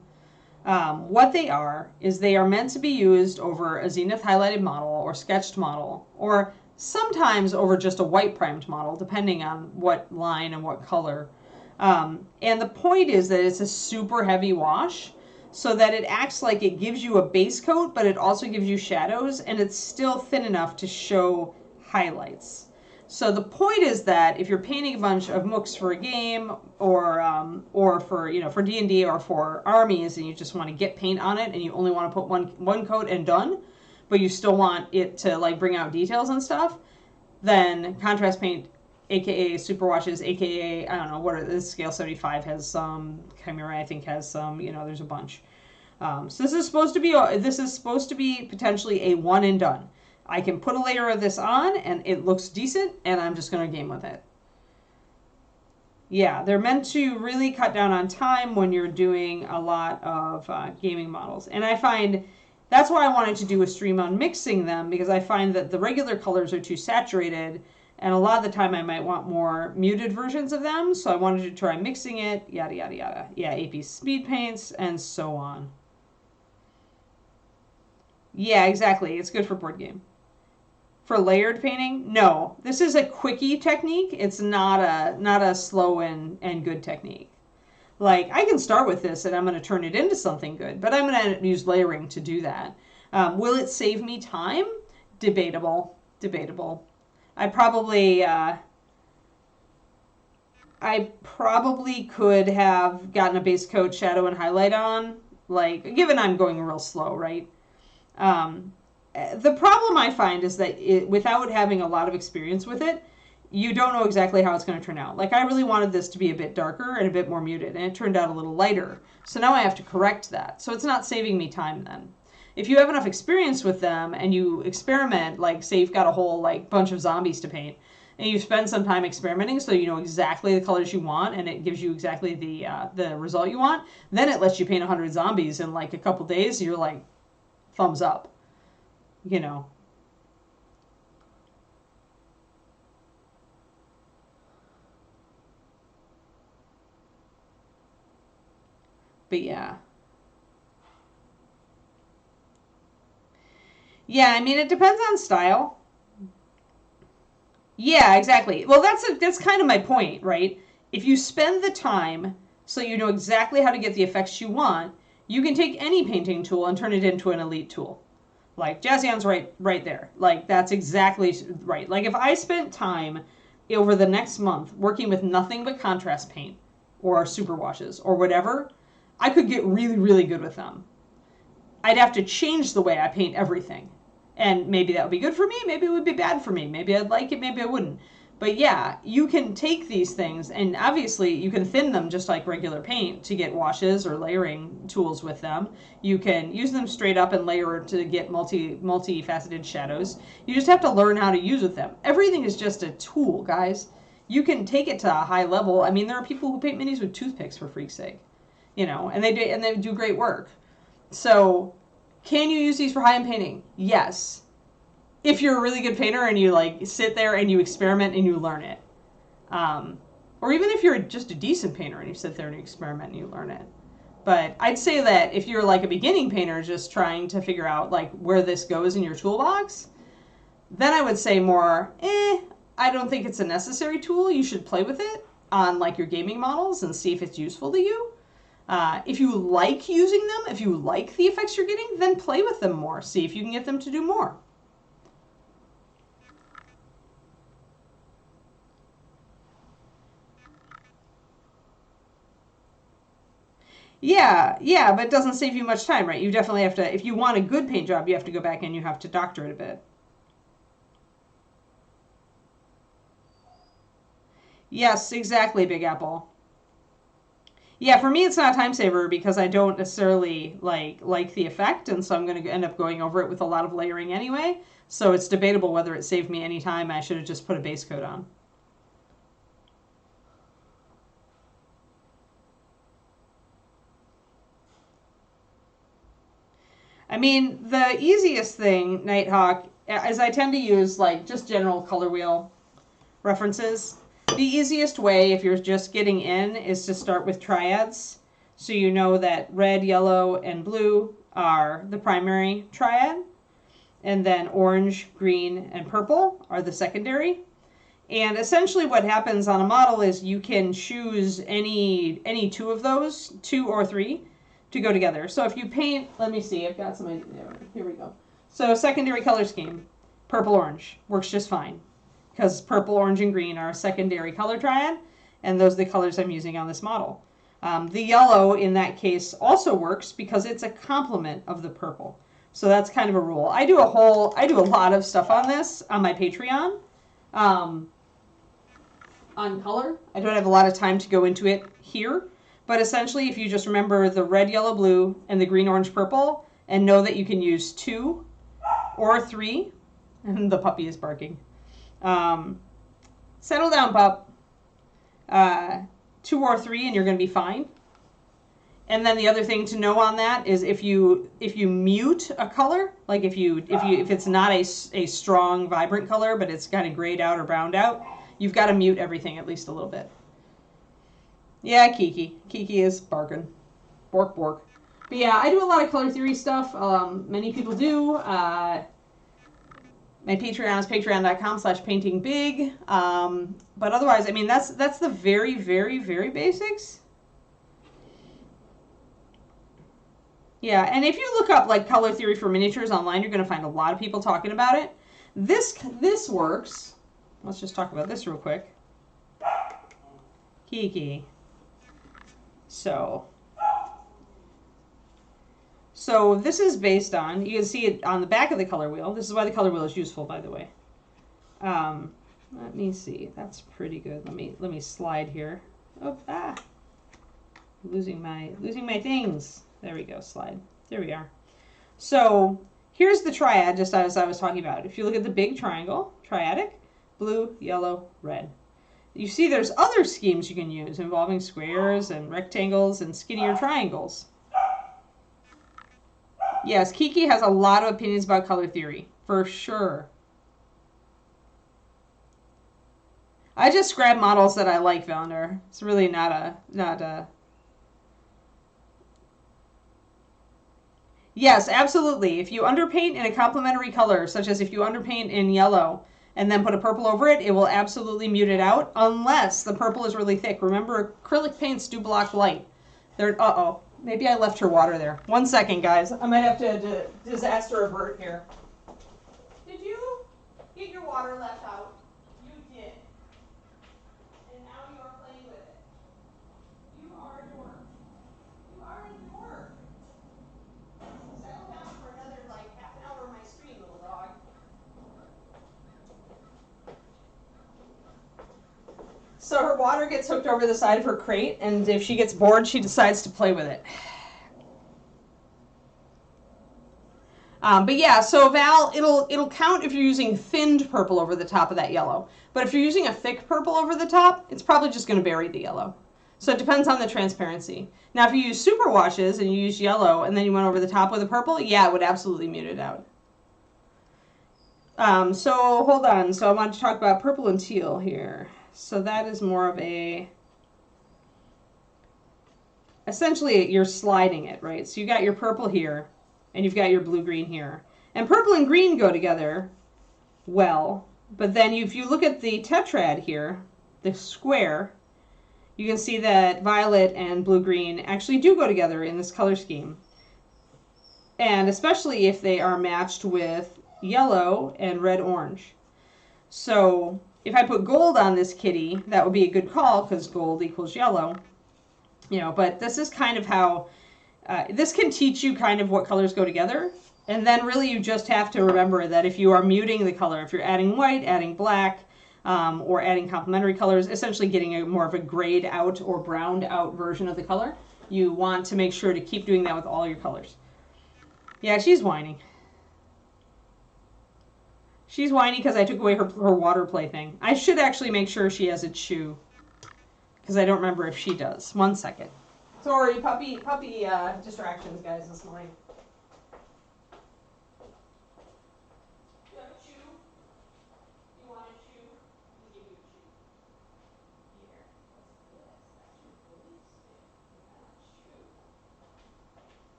what they are is they are meant to be used over a zenith highlighted model or sketched model, or sometimes over just a white primed model, depending on what line and what color. And the point is that it's a super heavy wash, so that it acts like it gives you a base coat, but it also gives you shadows, and it's still thin enough to show highlights. So the point is that if you're painting a bunch of mooks for a game, or for, you know, for D&D or for armies, and you just want to get paint on it, and you only want to put one coat and done, but you still want it to like bring out details and stuff, then contrast paint, aka superwashes, aka, I don't know, what are this, scale 75 has some, Chimera I think has some, you know, there's a bunch. So this is supposed to be potentially a one and done. I can put a layer of this on and it looks decent and I'm just going to game with it. Yeah, they're meant to really cut down on time when you're doing a lot of gaming models. And I find that's why I wanted to do a stream on mixing them, because I find that the regular colors are too saturated and a lot of the time I might want more muted versions of them. So I wanted to try mixing it, yada, yada, yada. Yeah, AP speed paints and so on. Yeah, exactly. It's good for board game. For layered painting, no. This is a quickie technique. It's not a slow and good technique. Like, I can start with this and I'm going to turn it into something good, but I'm going to use layering to do that. Will it save me time? Debatable. Debatable. I probably could have gotten a base coat, shadow, and highlight on, like, given I'm going real slow, right? The problem I find is that without having a lot of experience with it, you don't know exactly how it's going to turn out. Like, I really wanted this to be a bit darker and a bit more muted, and it turned out a little lighter. So now I have to correct that. So it's not saving me time then. If you have enough experience with them and you experiment, like, say you've got a whole, like, bunch of zombies to paint, and you spend some time experimenting so you know exactly the colors you want and it gives you exactly the result you want, then it lets you paint 100 zombies in, like, a couple days. You're like, thumbs up. You know. But yeah. Yeah, I mean, it depends on style. Yeah, exactly. Well, that's kind of my point, right? If you spend the time so you know exactly how to get the effects you want, you can take any painting tool and turn it into an elite tool. Like, Jazzion's right there. Like, that's exactly right. Like, if I spent time over the next month working with nothing but contrast paint or superwashes or whatever, I could get really, really good with them. I'd have to change the way I paint everything. And maybe that would be good for me, maybe it would be bad for me. Maybe I'd like it, maybe I wouldn't. But yeah, you can take these things, and obviously you can thin them just like regular paint to get washes or layering tools with them. You can use them straight up and layer to get multi-faceted shadows. You just have to learn how to use with them. Everything is just a tool, guys. You can take it to a high level. I mean, there are people who paint minis with toothpicks, for freak's sake. You know, and they do great work. So, can you use these for high-end painting? Yes. If you're a really good painter and you, like, sit there and you experiment and you learn it. Or even if you're just a decent painter and you sit there and you experiment and you learn it. But I'd say that if you're, like, a beginning painter just trying to figure out, like, where this goes in your toolbox, then I would say more, I don't think it's a necessary tool. You should play with it on, like, your gaming models and see if it's useful to you. If you like using them, if you like the effects you're getting, then play with them more. See if you can get them to do more. Yeah, but it doesn't save you much time, right? You definitely have to, if you want a good paint job, you have to go back and you have to doctor it a bit. Yes, exactly, Big Apple. Yeah, for me it's not a time saver because I don't necessarily like the effect, and so I'm going to end up going over it with a lot of layering anyway. So it's debatable whether it saved me any time. I should have just put a base coat on. I mean, the easiest thing, Nighthawk, is I tend to use, like, just general color wheel references. The easiest way, if you're just getting in, is to start with triads. So you know that red, yellow, and blue are the primary triad. And then orange, green, and purple are the secondary. And essentially what happens on a model is you can choose any two of those, 2 or 3, to go together. So if you paint, let me see, I've got some, here we go. So secondary color scheme, purple-orange, works just fine. Because purple, orange, and green are a secondary color triad, and those are the colors I'm using on this model. The yellow, in that case, also works because it's a complement of the purple. So that's kind of a rule. I do a lot of stuff on this on my Patreon. On color. I don't have a lot of time to go into it here. But essentially, if you just remember the red, yellow, blue, and the green, orange, purple, and know that you can use 2 or 3, and the puppy is barking. Settle down, pup. 2 or 3, and you're going to be fine. And then the other thing to know on that is if you mute a color, like if it's not a strong, vibrant color, but it's kind of grayed out or browned out, you've got to mute everything at least a little bit. Yeah, Kiki. Kiki is barking. Bork, bork. But yeah, I do a lot of color theory stuff. Many people do. My Patreon is patreon.com/paintingbig. But otherwise, I mean, that's the very, very, very basics. Yeah, and if you look up, like, color theory for miniatures online, you're going to find a lot of people talking about it. This works. Let's just talk about this real quick. Kiki. So this is based on, you can see it on the back of the color wheel. This is why the color wheel is useful, by the way. Let me see. That's pretty good. Let me slide here. Oh, losing my things. There we go. Slide. There we are. So here's the triad, just as I was talking about. If you look at the big triangle, triadic, blue, yellow, red. You see there's other schemes you can use involving squares and rectangles and skinnier triangles. Yes, Kiki has a lot of opinions about color theory, for sure. I just grab models that I like, Valender. It's really not a... Yes, absolutely. If you underpaint in a complementary color, such as if you underpaint in yellow and then put a purple over it, it will absolutely mute it out, unless the purple is really thick. Remember, acrylic paints do block light. Uh-oh. Maybe I left her water there. 1 second, guys. I might have to disaster avert here. Did you get your water left out? You did. And now you are playing with it. You are a dork. You are a dork. Settle down for another, like, half an hour of my stream, little dog. So her water gets hooked over the side of her crate, and if she gets bored, she decides to play with it. But yeah, so Val, it'll count if you're using thinned purple over the top of that yellow. But if you're using a thick purple over the top, it's probably just going to bury the yellow. So it depends on the transparency. Now, if you use Superwashes and you use yellow and then you went over the top with a purple, yeah, it would absolutely mute it out. So hold on. So I want to talk about purple and teal here. So that is more of a... Essentially, you're sliding it, right? So you got your purple here. And you've got your blue-green here. And purple and green go together well. But then if you look at the tetrad here, the square, you can see that violet and blue-green actually do go together in this color scheme. And especially if they are matched with yellow and red-orange. So if I put gold on this kitty, that would be a good call because gold equals yellow. You know, but this is kind of how... this can teach you kind of what colors go together. And then really you just have to remember that if you are muting the color, if you're adding white, adding black, or adding complementary colors, essentially getting more of a grayed out or browned out version of the color, you want to make sure to keep doing that with all your colors. Yeah, she's whining. She's whining because I took away her water plaything. I should actually make sure she has a chew, because I don't remember if she does. 1 second. Sorry, puppy distractions, guys, this morning. You have a chew? You want a chew? Let me give you a chew. Here. What's this? That's your bully stick.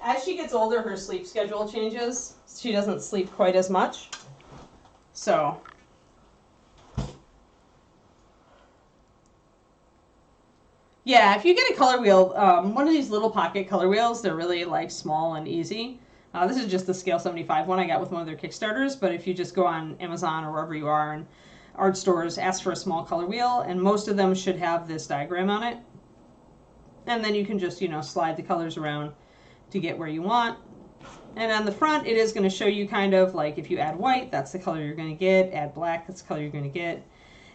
That's chew. As she gets older, her sleep schedule changes. She doesn't sleep quite as much. So... Yeah, if you get a color wheel, one of these little pocket color wheels, they're really like small and easy. This is just the scale 75 one I got with one of their Kickstarters, but if you just go on Amazon or wherever you are and art stores, ask for a small color wheel, and most of them should have this diagram on it. And then you can just, slide the colors around to get where you want. And on the front, it is going to show you kind of like if you add white, that's the color you're going to get. Add black, that's the color you're going to get.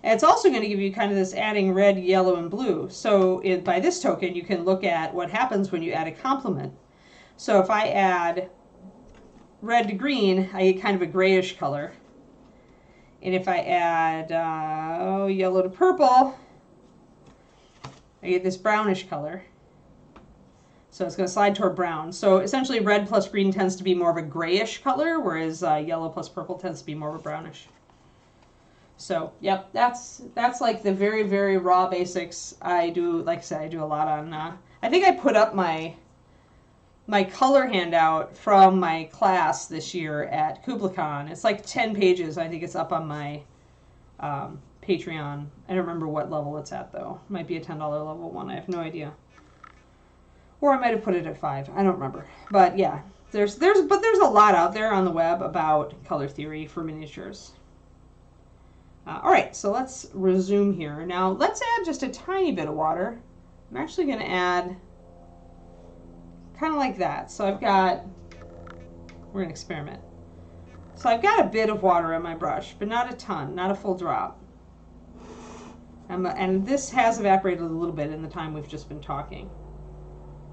And it's also going to give you kind of this adding red, yellow, and blue. So by this token, you can look at what happens when you add a complement. So if I add red to green, I get kind of a grayish color. And if I add yellow to purple, I get this brownish color. So it's going to slide toward brown. So essentially red plus green tends to be more of a grayish color, whereas yellow plus purple tends to be more of a brownish. So, yep, that's like the very, very raw basics. I do, like I said, I do a lot on, I think I put up my color handout from my class this year at KublaCon. It's like 10 pages. I think it's up on my Patreon. I don't remember what level it's at, though. It might be a $10 level one. I have no idea. Or I might have put it at 5. I don't remember. But yeah, there's a lot out there on the web about color theory for miniatures. All right, so let's resume here. Now let's add just a tiny bit of water. I'm actually going to add kind of like that. So I've got, we're going to experiment. So I've got a bit of water on my brush, but not a ton, not a full drop. And this has evaporated a little bit in the time we've just been talking.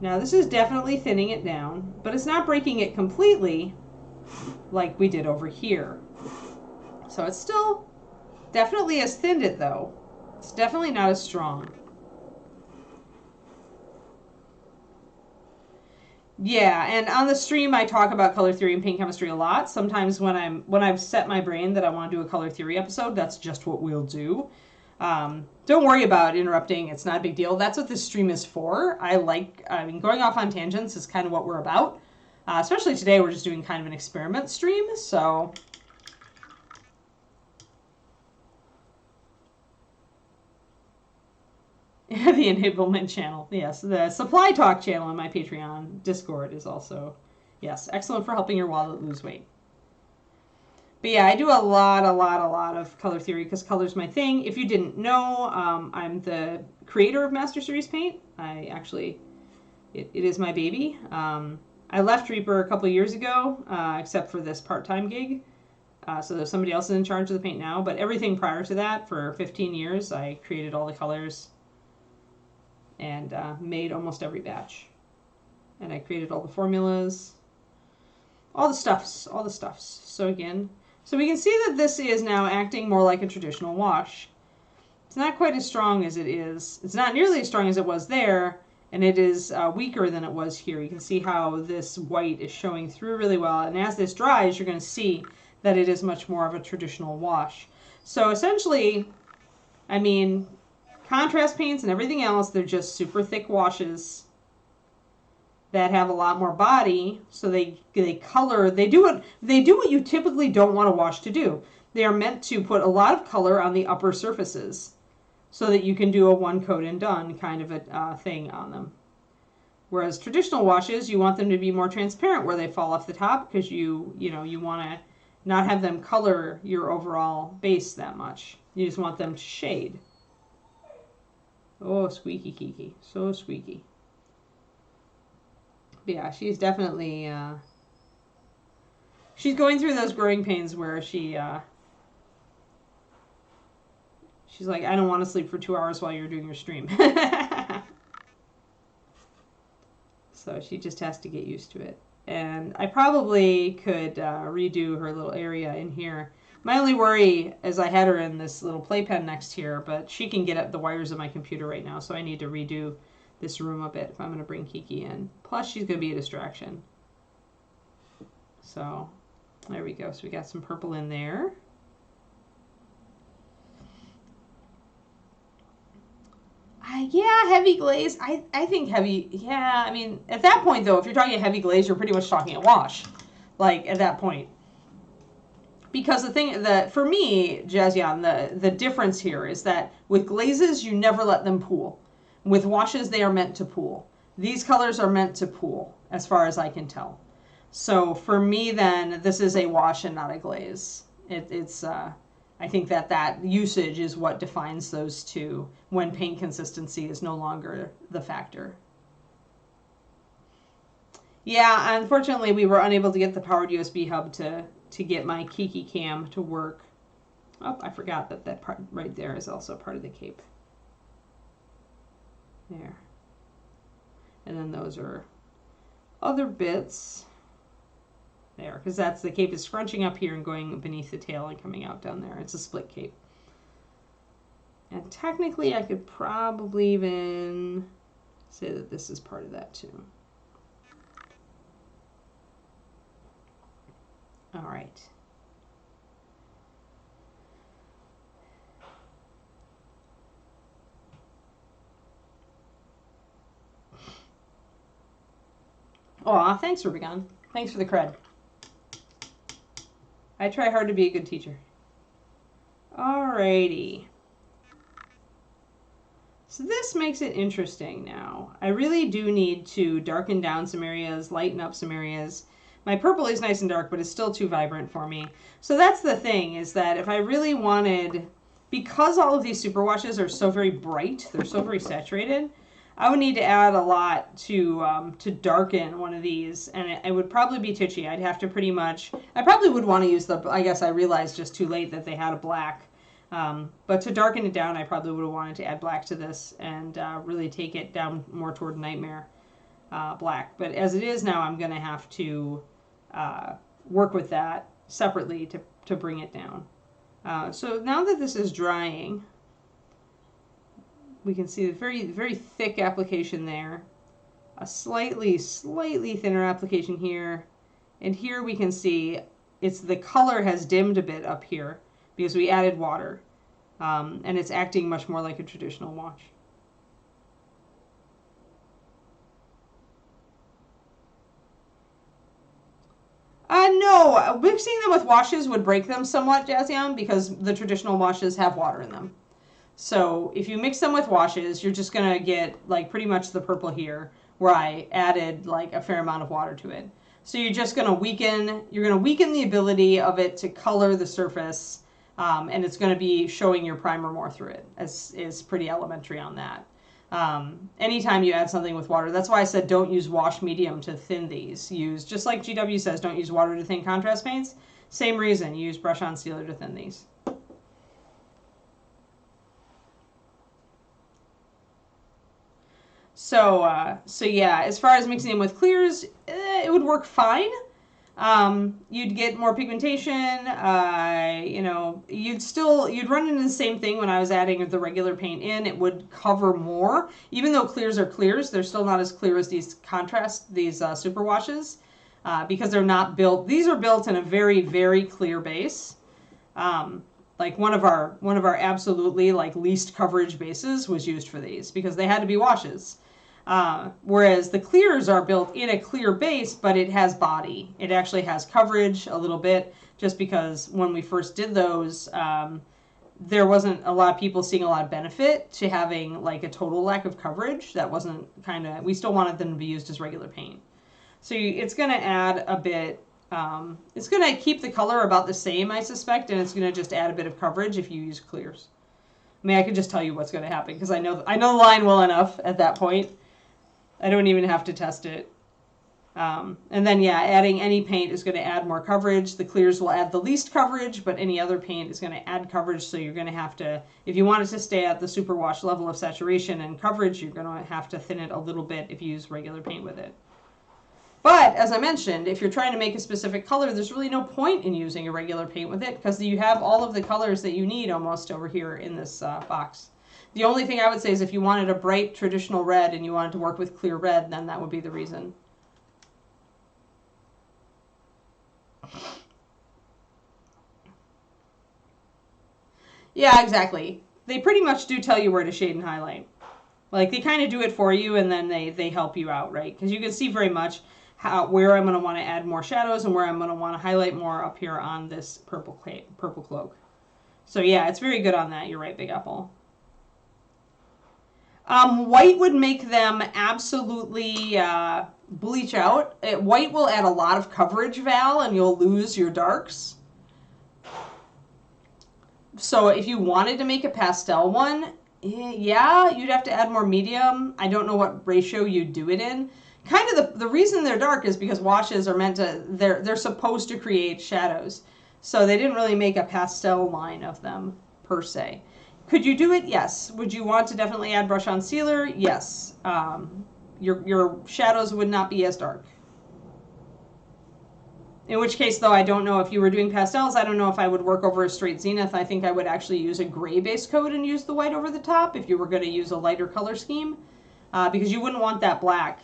Now this is definitely thinning it down, but it's not breaking it completely like we did over here. So it's still definitely has thinned it though. It's definitely not as strong. Yeah, and on the stream I talk about color theory and paint chemistry a lot. Sometimes when I've set my brain that I want to do a color theory episode, that's just what we'll do. Don't worry about interrupting. It's not a big deal. That's what this stream is for. I mean, going off on tangents is kind of what we're about. Especially today, we're just doing kind of an experiment stream. So the enablement channel. Yes, the supply talk channel on my Patreon Discord is also, yes, excellent for helping your wallet lose weight. But yeah, I do a lot of color theory because color's my thing. If you didn't know, I'm the creator of Master Series Paint. It is my baby. I left Reaper a couple of years ago, except for this part-time gig. So there's somebody else in charge of the paint now. But everything prior to that, for 15 years, I created all the colors and made almost every batch. And I created all the formulas, all the stuffs. So again, so we can see that this is now acting more like a traditional wash. It's not quite as strong as it is. It's not nearly as strong as it was there, and it is weaker than it was here. You can see how this white is showing through really well, and as this dries, you're going to see that it is much more of a traditional wash. So essentially, I mean, contrast paints and everything else, they're just super thick washes that have a lot more body, so they color. They do what you typically don't want a wash to do. They are meant to put a lot of color on the upper surfaces, so that you can do a one coat and done kind of a thing on them. Whereas traditional washes, you want them to be more transparent where they fall off the top, because you want to not have them color your overall base that much. You just want them to shade. Oh, squeaky Kiki, so squeaky. But yeah, she's definitely, she's going through those growing pains where she's like, I don't want to sleep for 2 hours while you're doing your stream. So she just has to get used to it. And I probably could redo her little area in here. My only worry is I had her in this little playpen next here, but she can get at the wires of my computer right now, so I need to redo this room a bit if I'm going to bring Kiki in. Plus, she's going to be a distraction. So, there we go. So we got some purple in there. Yeah, heavy glaze. I think heavy, yeah, I mean, at that point, though, if you're talking a heavy glaze, you're pretty much talking a wash. Like, at that point. Because the thing that, for me, Jazzian, the difference here is that with glazes, you never let them pool. With washes, they are meant to pool. These colors are meant to pool, as far as I can tell. So for me, then, this is a wash and not a glaze. I think that usage is what defines those two when paint consistency is no longer the factor. Yeah, unfortunately, we were unable to get the powered USB hub to get my Kiki cam to work. Oh, I forgot that part right there is also part of the cape. There. And then those are other bits. There, because that's the cape is scrunching up here and going beneath the tail and coming out down there. It's a split cape. And technically, I could probably even say that this is part of that too. All right. Aw, thanks, Rubicon. Thanks for the cred. I try hard to be a good teacher. Alrighty. So this makes it interesting now. I really do need to darken down some areas, lighten up some areas. My purple is nice and dark, but it's still too vibrant for me. So that's the thing, is that if I really wanted, because all of these superwashes are so very bright, they're so very saturated, I would need to add a lot to darken one of these, and it would probably be titchy. I'd have to pretty much, I probably would want to use the, I guess I realized just too late that they had a black. But to darken it down, I probably would have wanted to add black to this and really take it down more toward Nightmare black. But as it is now, I'm going to have to work with that separately to bring it down. So now that this is drying, we can see the very, very thick application there. A slightly thinner application here. And here we can see the color has dimmed a bit up here because we added water. And it's acting much more like a traditional wash. No, mixing them with washes would break them somewhat, Jazziam, because the traditional washes have water in them. So if you mix them with washes, you're just going to get like pretty much the purple here, where I added like a fair amount of water to it. So you're just going to weaken the ability of it to color the surface, and it's going to be showing your primer more through it, as is pretty elementary on that. Anytime you add something with water, that's why I said don't use wash medium to thin these. Use, just like GW says, don't use water to thin contrast paints. Same reason, use brush on sealer to thin these. So yeah, as far as mixing them with clears, it would work fine. You'd get more pigmentation. You'd run into the same thing when I was adding the regular paint in. It would cover more, even though clears are clears. They're still not as clear as these super washes, because they're not built. These are built in a very, very clear base. Like one of our absolutely like least coverage bases was used for these because they had to be washes. Whereas the clears are built in a clear base, but it has body. It actually has coverage a little bit, just because when we first did those, there wasn't a lot of people seeing a lot of benefit to having like a total lack of coverage. That wasn't we still wanted them to be used as regular paint. So it's going to add a bit, it's going to keep the color about the same, I suspect, and it's going to just add a bit of coverage if you use clears. I mean, I could just tell you what's going to happen because I know the line well enough at that point. I don't even have to test it. And then, yeah, adding any paint is going to add more coverage. The clears will add the least coverage, but any other paint is going to add coverage. So you're going to have to, if you want it to stay at the superwash level of saturation and coverage, you're going to have to thin it a little bit if you use regular paint with it. But, as I mentioned, if you're trying to make a specific color, there's really no point in using a regular paint with it because you have all of the colors that you need almost over here in this box. The only thing I would say is if you wanted a bright traditional red and you wanted to work with clear red, then that would be the reason. Yeah, exactly. They pretty much do tell you where to shade and highlight. Like, they kind of do it for you, and then they help you out, right? Because you can see very much where I'm going to want to add more shadows and where I'm going to want to highlight more up here on this purple cloak. So, yeah, it's very good on that. You're right, Big Apple. White would make them absolutely bleach out. White will add a lot of coverage, Val, and you'll lose your darks. So if you wanted to make a pastel one, yeah, you'd have to add more medium. I don't know what ratio you'd do it in. Kind of the reason they're dark is because washes are meant to, they're supposed to create shadows. So they didn't really make a pastel line of them, per se. Could you do it? Yes. Would you want to definitely add brush on sealer? Yes. Your shadows would not be as dark. In which case, though, I don't know if you were doing pastels, I don't know if I would work over a straight zenith. I think I would actually use a gray base coat and use the white over the top if you were going to use a lighter color scheme. Because you wouldn't want that black.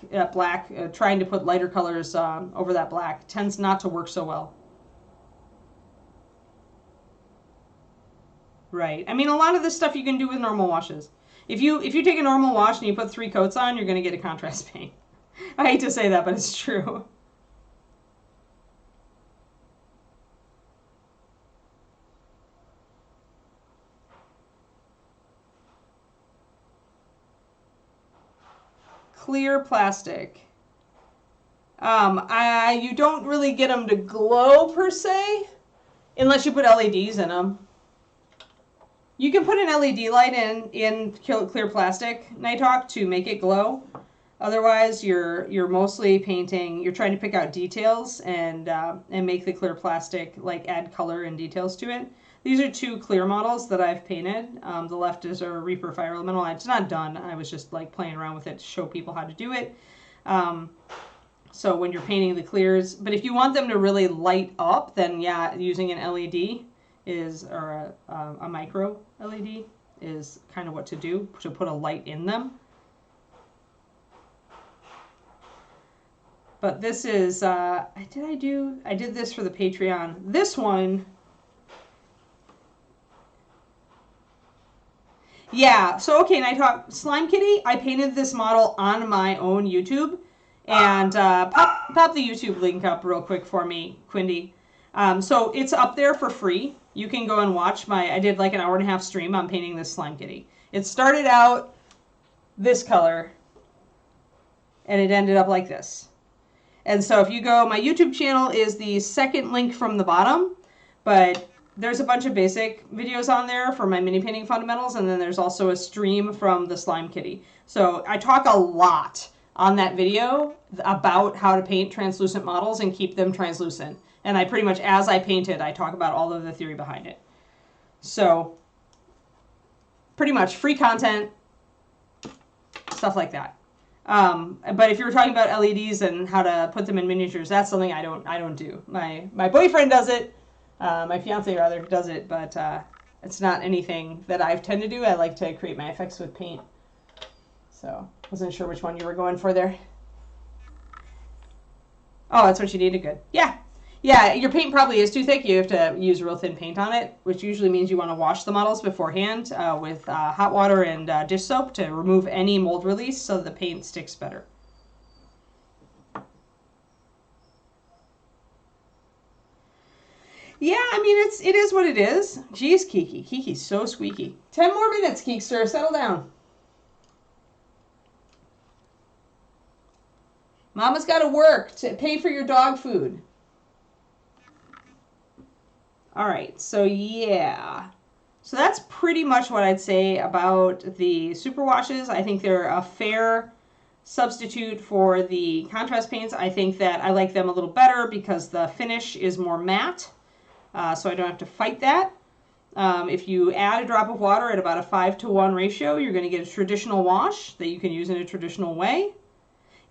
Trying to put lighter colors over that black tends not to work so well. Right. I mean, a lot of this stuff you can do with normal washes. If you take a normal wash and you put 3 coats on, you're going to get a contrast paint. I hate to say that, but it's true. clear plastic. You don't really get them to glow per se, unless you put LEDs in them. You can put an LED light in clear plastic, Nighthawk, to make it glow. Otherwise, you're mostly painting. You're trying to pick out details and make the clear plastic like add color and details to it. These are 2 clear models that I've painted. The left is a Reaper Fire Elemental. It's not done. I was just like playing around with it to show people how to do it. So when you're painting the clears, but if you want them to really light up, then yeah, using an LED or a micro LED is kind of what to do, to put a light in them. But this is, I did this for the Patreon. This one, yeah, so okay, Nighthawk, Slime Kitty, I painted this model on my own YouTube. And pop the YouTube link up real quick for me, Quindy. So it's up there for free. You can go and watch I did like an 1.5-hour stream on painting this Slime Kitty. It started out this color, and it ended up like this. And so if you go, my YouTube channel is the second link from the bottom, but there's a bunch of basic videos on there for my mini painting fundamentals, and then there's also a stream from the Slime Kitty. So I talk a lot on that video about how to paint translucent models and keep them translucent. And I pretty much, as I paint it, I talk about all of the theory behind it. So, pretty much free content, stuff like that. But if you were talking about LEDs and how to put them in miniatures, that's something I don't do. My boyfriend does it, my fiance rather does it, but it's not anything that I tend to do. I like to create my effects with paint. So, wasn't sure which one you were going for there. Oh, that's what you needed. Good. Yeah. Yeah, your paint probably is too thick. You have to use real thin paint on it, which usually means you want to wash the models beforehand with hot water and dish soap to remove any mold release so the paint sticks better. Yeah, I mean, it is what it is. Jeez, Kiki. Kiki's so squeaky. 10 more minutes, Keekster. Settle down. Mama's got to work to pay for your dog food. All right, so yeah. So that's pretty much what I'd say about the Superwashes. I think they're a fair substitute for the contrast paints. I think that I like them a little better because the finish is more matte, so I don't have to fight that. If you add a drop of water at about a 5-to-1 ratio, you're going to get a traditional wash that you can use in a traditional way.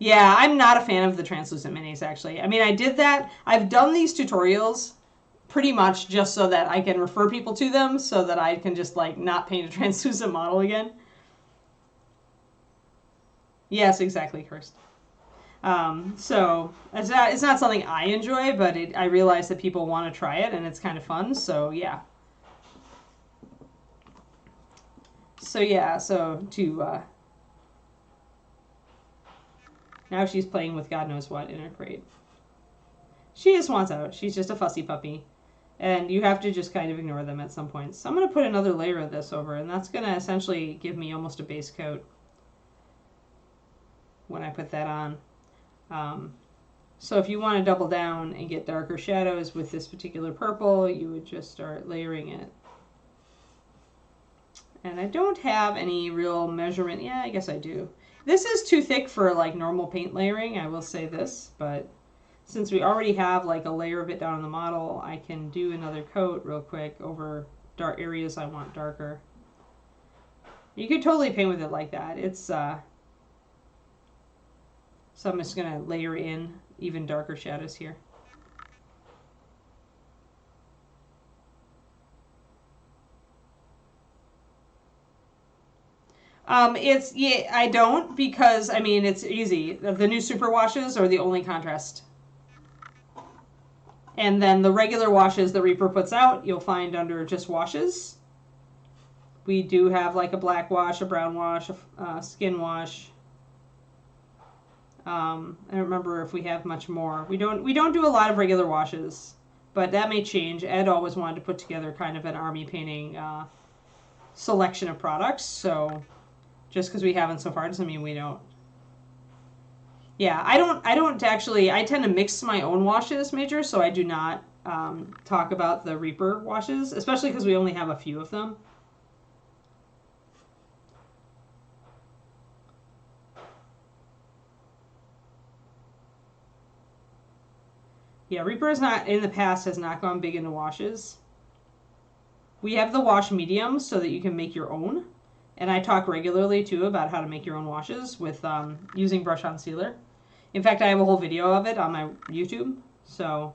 Yeah, I'm not a fan of the translucent minis, actually. I mean, I did that. I've done these tutorials pretty much just so that I can refer people to them so that I can just, like, not paint a translucent model again. Yes, exactly, Kirst. So, it's not something I enjoy, but I realize that people want to try it, and it's kind of fun, so yeah. So, yeah, now she's playing with God knows what in her crate. She just wants out. She's just a fussy puppy. And you have to just kind of ignore them at some point. So I'm going to put another layer of this over, and that's going to essentially give me almost a base coat when I put that on. So if you want to double down and get darker shadows with this particular purple, you would just start layering it. And I don't have any real measurement. Yeah, I guess I do. This is too thick for like normal paint layering, I will say this, but since we already have like a layer of it down on the model, I can do another coat real quick over dark areas I want darker. You could totally paint with it like that. It's so I'm just gonna layer in even darker shadows here. I don't, because I mean it's easy. The new super washes are the only contrast. And then the regular washes that Reaper puts out, you'll find under just washes. We do have like a black wash, a brown wash, a skin wash. I don't remember if we have much more. We don't do a lot of regular washes, but that may change. Ed always wanted to put together kind of an army painting selection of products, so just because we haven't so far doesn't mean we don't. Yeah, I don't actually, I tend to mix my own washes, Major, so I do not talk about the Reaper washes, especially because we only have a few of them. Yeah, Reaper is not, in the past, has not gone big into washes. We have the wash medium so that you can make your own. And I talk regularly, too, about how to make your own washes with using brush-on sealer. In fact, I have a whole video of it on my YouTube. So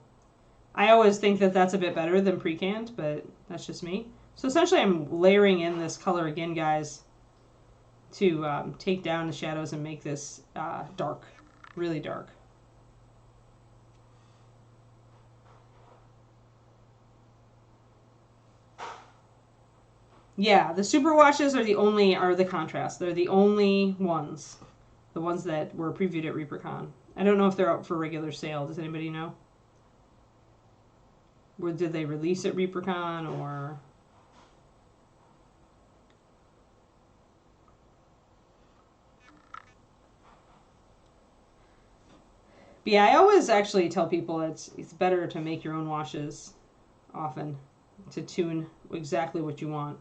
I always think that that's a bit better than pre-canned, but that's just me. So essentially I'm layering in this color again, guys, to take down the shadows and make this dark, really dark. Yeah, the super washes are the contrast. They're the only ones. The ones that were previewed at ReaperCon. I don't know if they're out for regular sale. Does anybody know? Or did they release at ReaperCon or... But yeah, I always actually tell people it's better to make your own washes often to tune exactly what you want.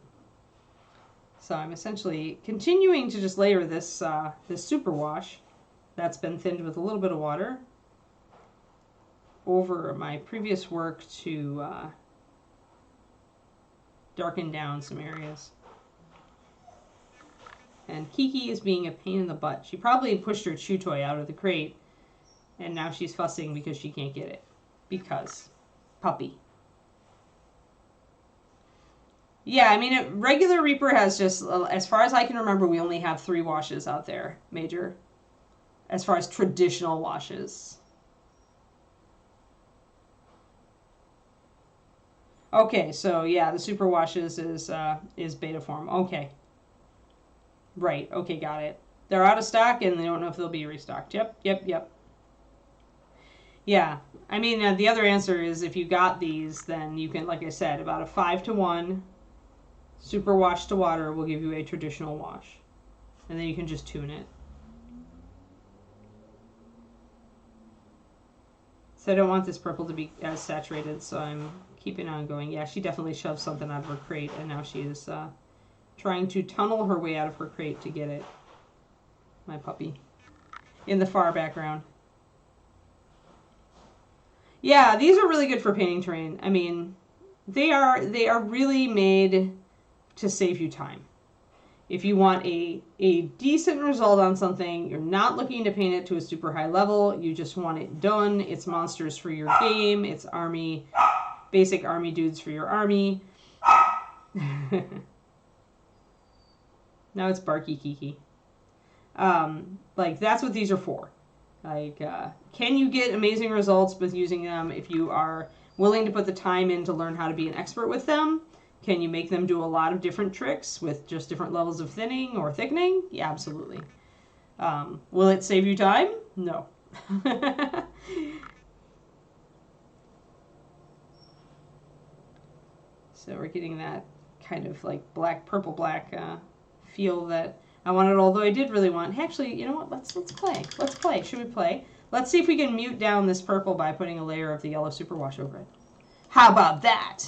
So I'm essentially continuing to just layer this this Superwash that's been thinned with a little bit of water over my previous work to darken down some areas. And Kiki is being a pain in the butt. She probably pushed her chew toy out of the crate, and now she's fussing because she can't get it. Because puppy. Yeah, I mean, regular Reaper has just, as far as I can remember, we only have 3 washes out there, Major. As far as traditional washes. Okay, so yeah, the super washes is beta form. Okay. Right, okay, got it. They're out of stock and they don't know if they'll be restocked. Yep. Yeah, I mean, the other answer is if you got these, then you can, like I said, about a 5-to-1 super wash to water will give you a traditional wash. And then you can just tune it. So I don't want this purple to be as saturated, so I'm keeping on going. Yeah, she definitely shoved something out of her crate, and now she is trying to tunnel her way out of her crate to get it. My puppy. In the far background. Yeah, these are really good for painting terrain. I mean, they are really made to save you time. If you want a decent result on something, you're not looking to paint it to a super high level, you just want it done, it's monsters for your game, it's army, basic army dudes for your army. Now it's Barky Kiki. Like, that's what these are for. Like, can you get amazing results with using them if you are willing to put the time in to learn how to be an expert with them? Can you make them do a lot of different tricks with just different levels of thinning or thickening? Yeah, absolutely. Will it save you time? No. So we're getting that kind of like black, purple black feel that I wanted, although I did really want... Actually, you know what? Let's play. Let's play. Should we play? Let's see if we can mute down this purple by putting a layer of the yellow superwash over it. How about that?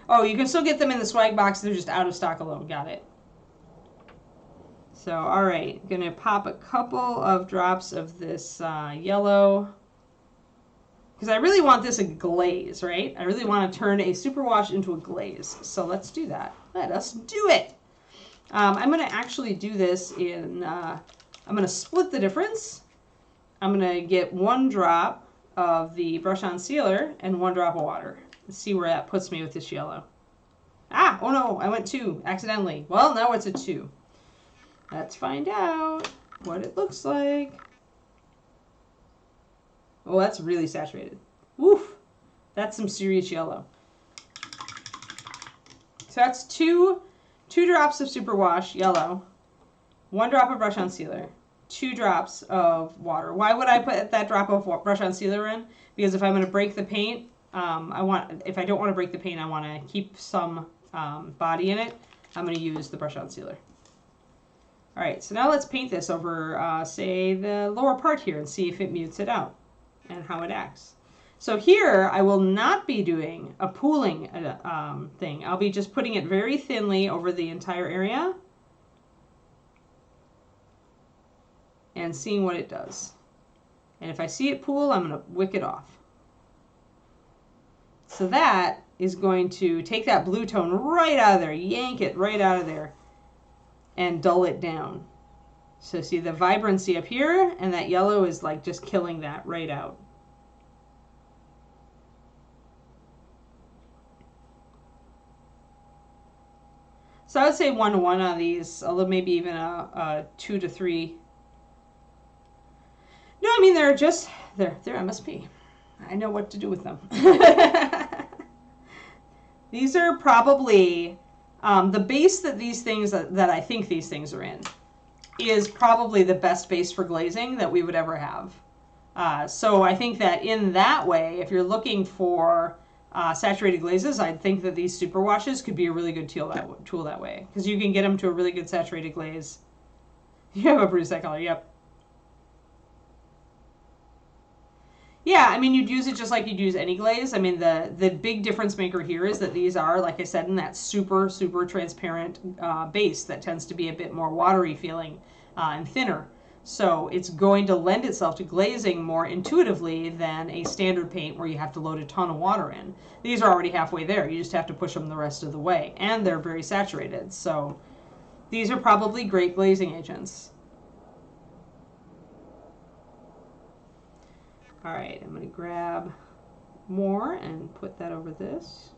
Oh, you can still get them in the swag box. They're just out of stock alone. Got it. So, all right. Gonna pop a couple of drops of this yellow. Because I really want this a glaze, right? I really want to turn a superwash into a glaze. So let's do that. Let us do it. I'm going to actually do this in... I'm going to split the difference. I'm going to get 1 drop of the brush-on sealer and 1 drop of water. Let's see where that puts me with this yellow. Ah! Oh no! I went 2 accidentally. Well, now it's a 2. Let's find out what it looks like. Oh, that's really saturated. Woof! That's some serious yellow. So that's 2 drops of superwash, yellow, 1 drop of brush-on sealer, 2 drops of water. Why would I put that drop of brush on sealer in? Because if I'm going to break the paint, if I don't want to break the paint, I want to keep some body in it, I'm going to use the brush on sealer. All right, so now let's paint this over, say, the lower part here and see if it mutes it out and how it acts. So here, I will not be doing a pooling thing. I'll be just putting it very thinly over the entire area and seeing what it does. And if I see it pool, I'm going to wick it off. So that is going to take that blue tone right out of there, yank it right out of there, and dull it down. So see the vibrancy up here, and that yellow is like just killing that right out. So I would say 1 to 1 on these, although maybe even a 2 to 3. No, I mean they're MSP. I know what to do with them. These are probably the base that these things that I think these things are in is probably the best base for glazing that we would ever have. So I think that in that way, if you're looking for saturated glazes, I'd think that these superwashes could be a really good tool that way, because you can get them to a really good saturated glaze. You have a bruise that color, yep. Yeah, I mean, you'd use it just like you'd use any glaze. I mean, the big difference maker here is that these are, like I said, in that super, super transparent base that tends to be a bit more watery feeling and thinner. So it's going to lend itself to glazing more intuitively than a standard paint where you have to load a ton of water in. These are already halfway there. You just have to push them the rest of the way. And they're very saturated. So these are probably great glazing agents. All right, I'm going to grab more and put that over this.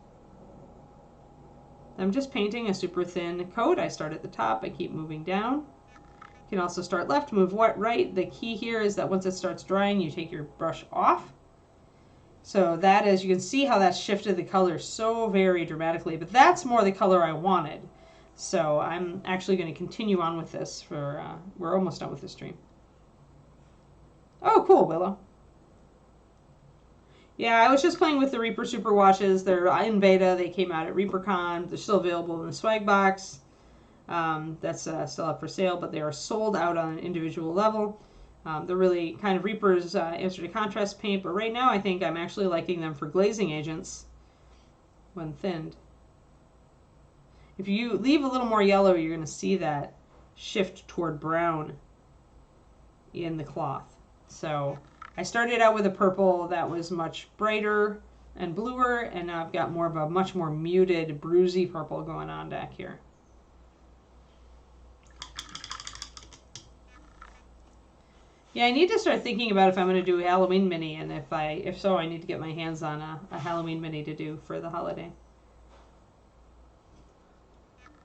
I'm just painting a super thin coat. I start at the top, I keep moving down. You can also start left, move right. The key here is that once it starts drying, you take your brush off. So that is, you can see how that shifted the color so very dramatically, but that's more the color I wanted. So I'm actually going to continue on with this for, we're almost done with this stream. Oh, cool, Willow. Yeah, I was just playing with the Reaper Superwashes. They're in beta. They came out at ReaperCon. They're still available in the swag box. That's still up for sale, but they are sold out on an individual level. They're really kind of Reaper's answer to contrast paint, but right now I think I'm actually liking them for glazing agents when thinned. If you leave a little more yellow, you're going to see that shift toward brown in the cloth. So I started out with a purple that was much brighter and bluer, and now I've got more of a much more muted, bruisey purple going on back here. Yeah, I need to start thinking about if I'm going to do a Halloween mini, and if so, I need to get my hands on a Halloween mini to do for the holiday.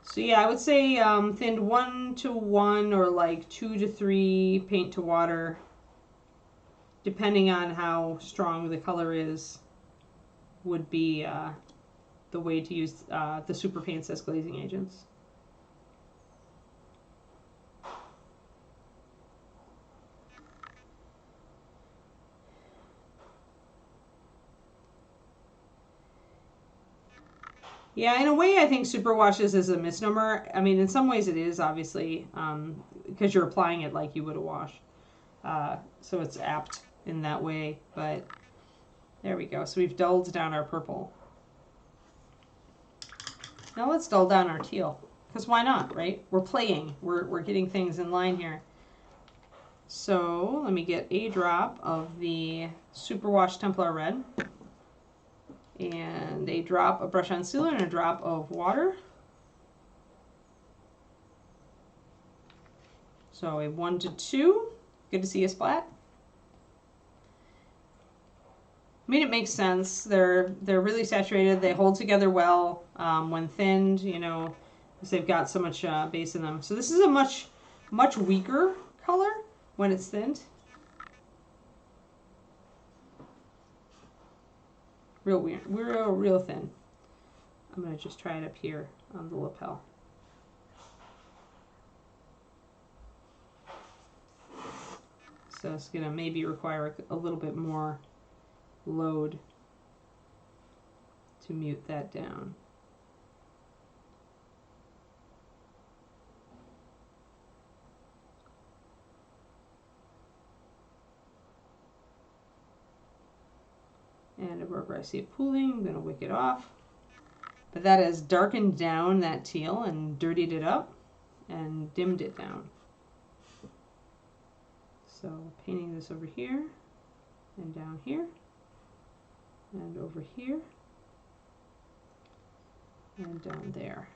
So yeah, I would say thinned 1 to 1 or like 2 to 3 paint to water, depending on how strong the color is, would be the way to use the super paints as glazing agents. Yeah, in a way, I think superwashes is a misnomer. I mean, in some ways it is, obviously, because you're applying it like you would a wash. So it's apt in that way, but there we go. So we've dulled down our purple. Now let's dull down our teal, because why not, right? We're playing. We're getting things in line here. So let me get a drop of the Superwash Templar Red, and a drop of brush on sealer, and a drop of water. So a 1 to 2. Good to see a splat. I mean, it makes sense. They're really saturated. They hold together well when thinned, you know, because they've got so much base in them. So this is a much weaker color when it's thinned. Real weird. Real thin. I'm going to just try it up here on the lapel. So it's going to maybe require a little bit more load to mute that down. And wherever I see it pooling, I'm going to wick it off. But that has darkened down that teal and dirtied it up and dimmed it down. So painting this over here and down here and over here and down there.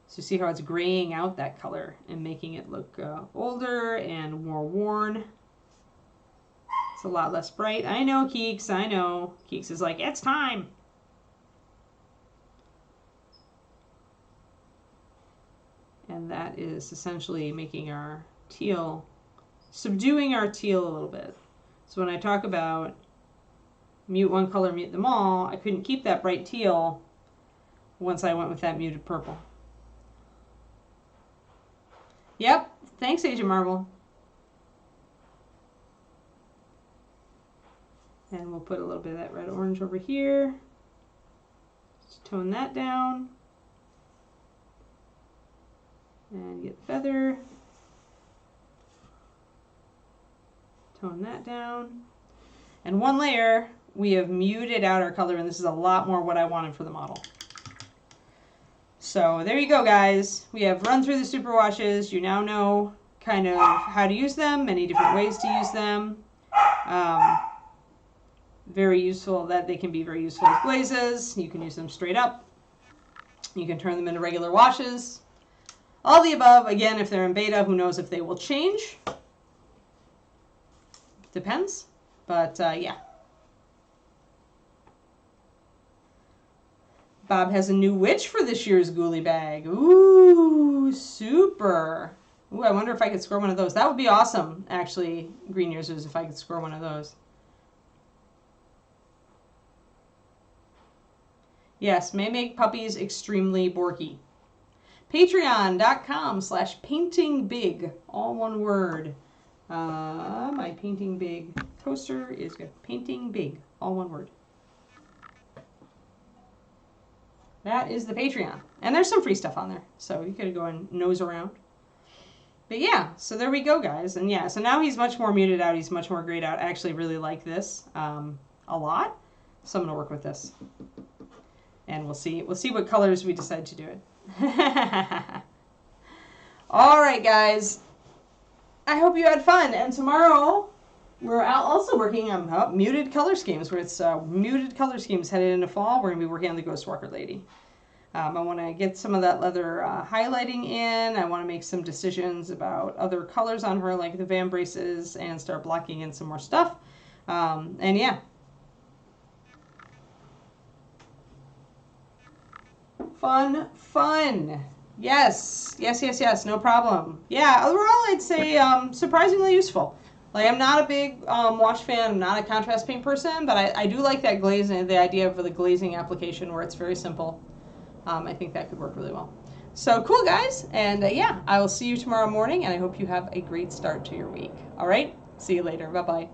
So see how it's graying out that color and making it look older and more worn. It's a lot less bright. I know, Keeks, I know. Keeks is like, it's time. And that is essentially making our teal, subduing our teal a little bit. So when I talk about mute one color, mute them all, I couldn't keep that bright teal once I went with that muted purple. Yep, thanks, Agent Marvel. And we'll put a little bit of that red orange over here. Just tone that down. And get feather. Tone that down. And one layer, we have muted out our color, and this is a lot more what I wanted for the model. So there you go, guys. We have run through the superwashes. You now know kind of how to use them, many different ways to use them. Very useful, that they can be very useful with glazes. You can use them straight up. You can turn them into regular washes. All the above. Again, if they're in beta, who knows if they will change. Depends. But yeah. Bob has a new witch for this year's Ghoulie bag. Ooh, super. Ooh, I wonder if I could score one of those. That would be awesome, actually, Green Users, if I could score one of those. Yes, may make puppies extremely borky. Patreon.com/paintingbig, all one word. My Painting Big poster is good. Painting Big, all one word. That is the Patreon. And there's some free stuff on there, so you could go and nose around. But yeah, so there we go, guys. And yeah, so now he's much more muted out. He's much more grayed out. I actually really like this a lot. So I'm going to work with this. And we'll see what colors we decide to do it. All right, guys. I hope you had fun. And tomorrow, we're also working on muted color schemes, where it's muted color schemes headed into fall. We're going to be working on the Ghostwalker Lady. I want to get some of that leather highlighting in. I want to make some decisions about other colors on her, like the Van Braces, and start blocking in some more stuff. And yeah. Fun. Yes, no problem. Yeah, overall I'd say surprisingly useful. Like, I'm not a big wash fan, I'm not a contrast paint person, but I do like that glazing, the idea of the glazing application where it's very simple. I think that could work really well. So cool, guys, and yeah, I will see you tomorrow morning, and I hope you have a great start to your week. All right, see you later. Bye-bye.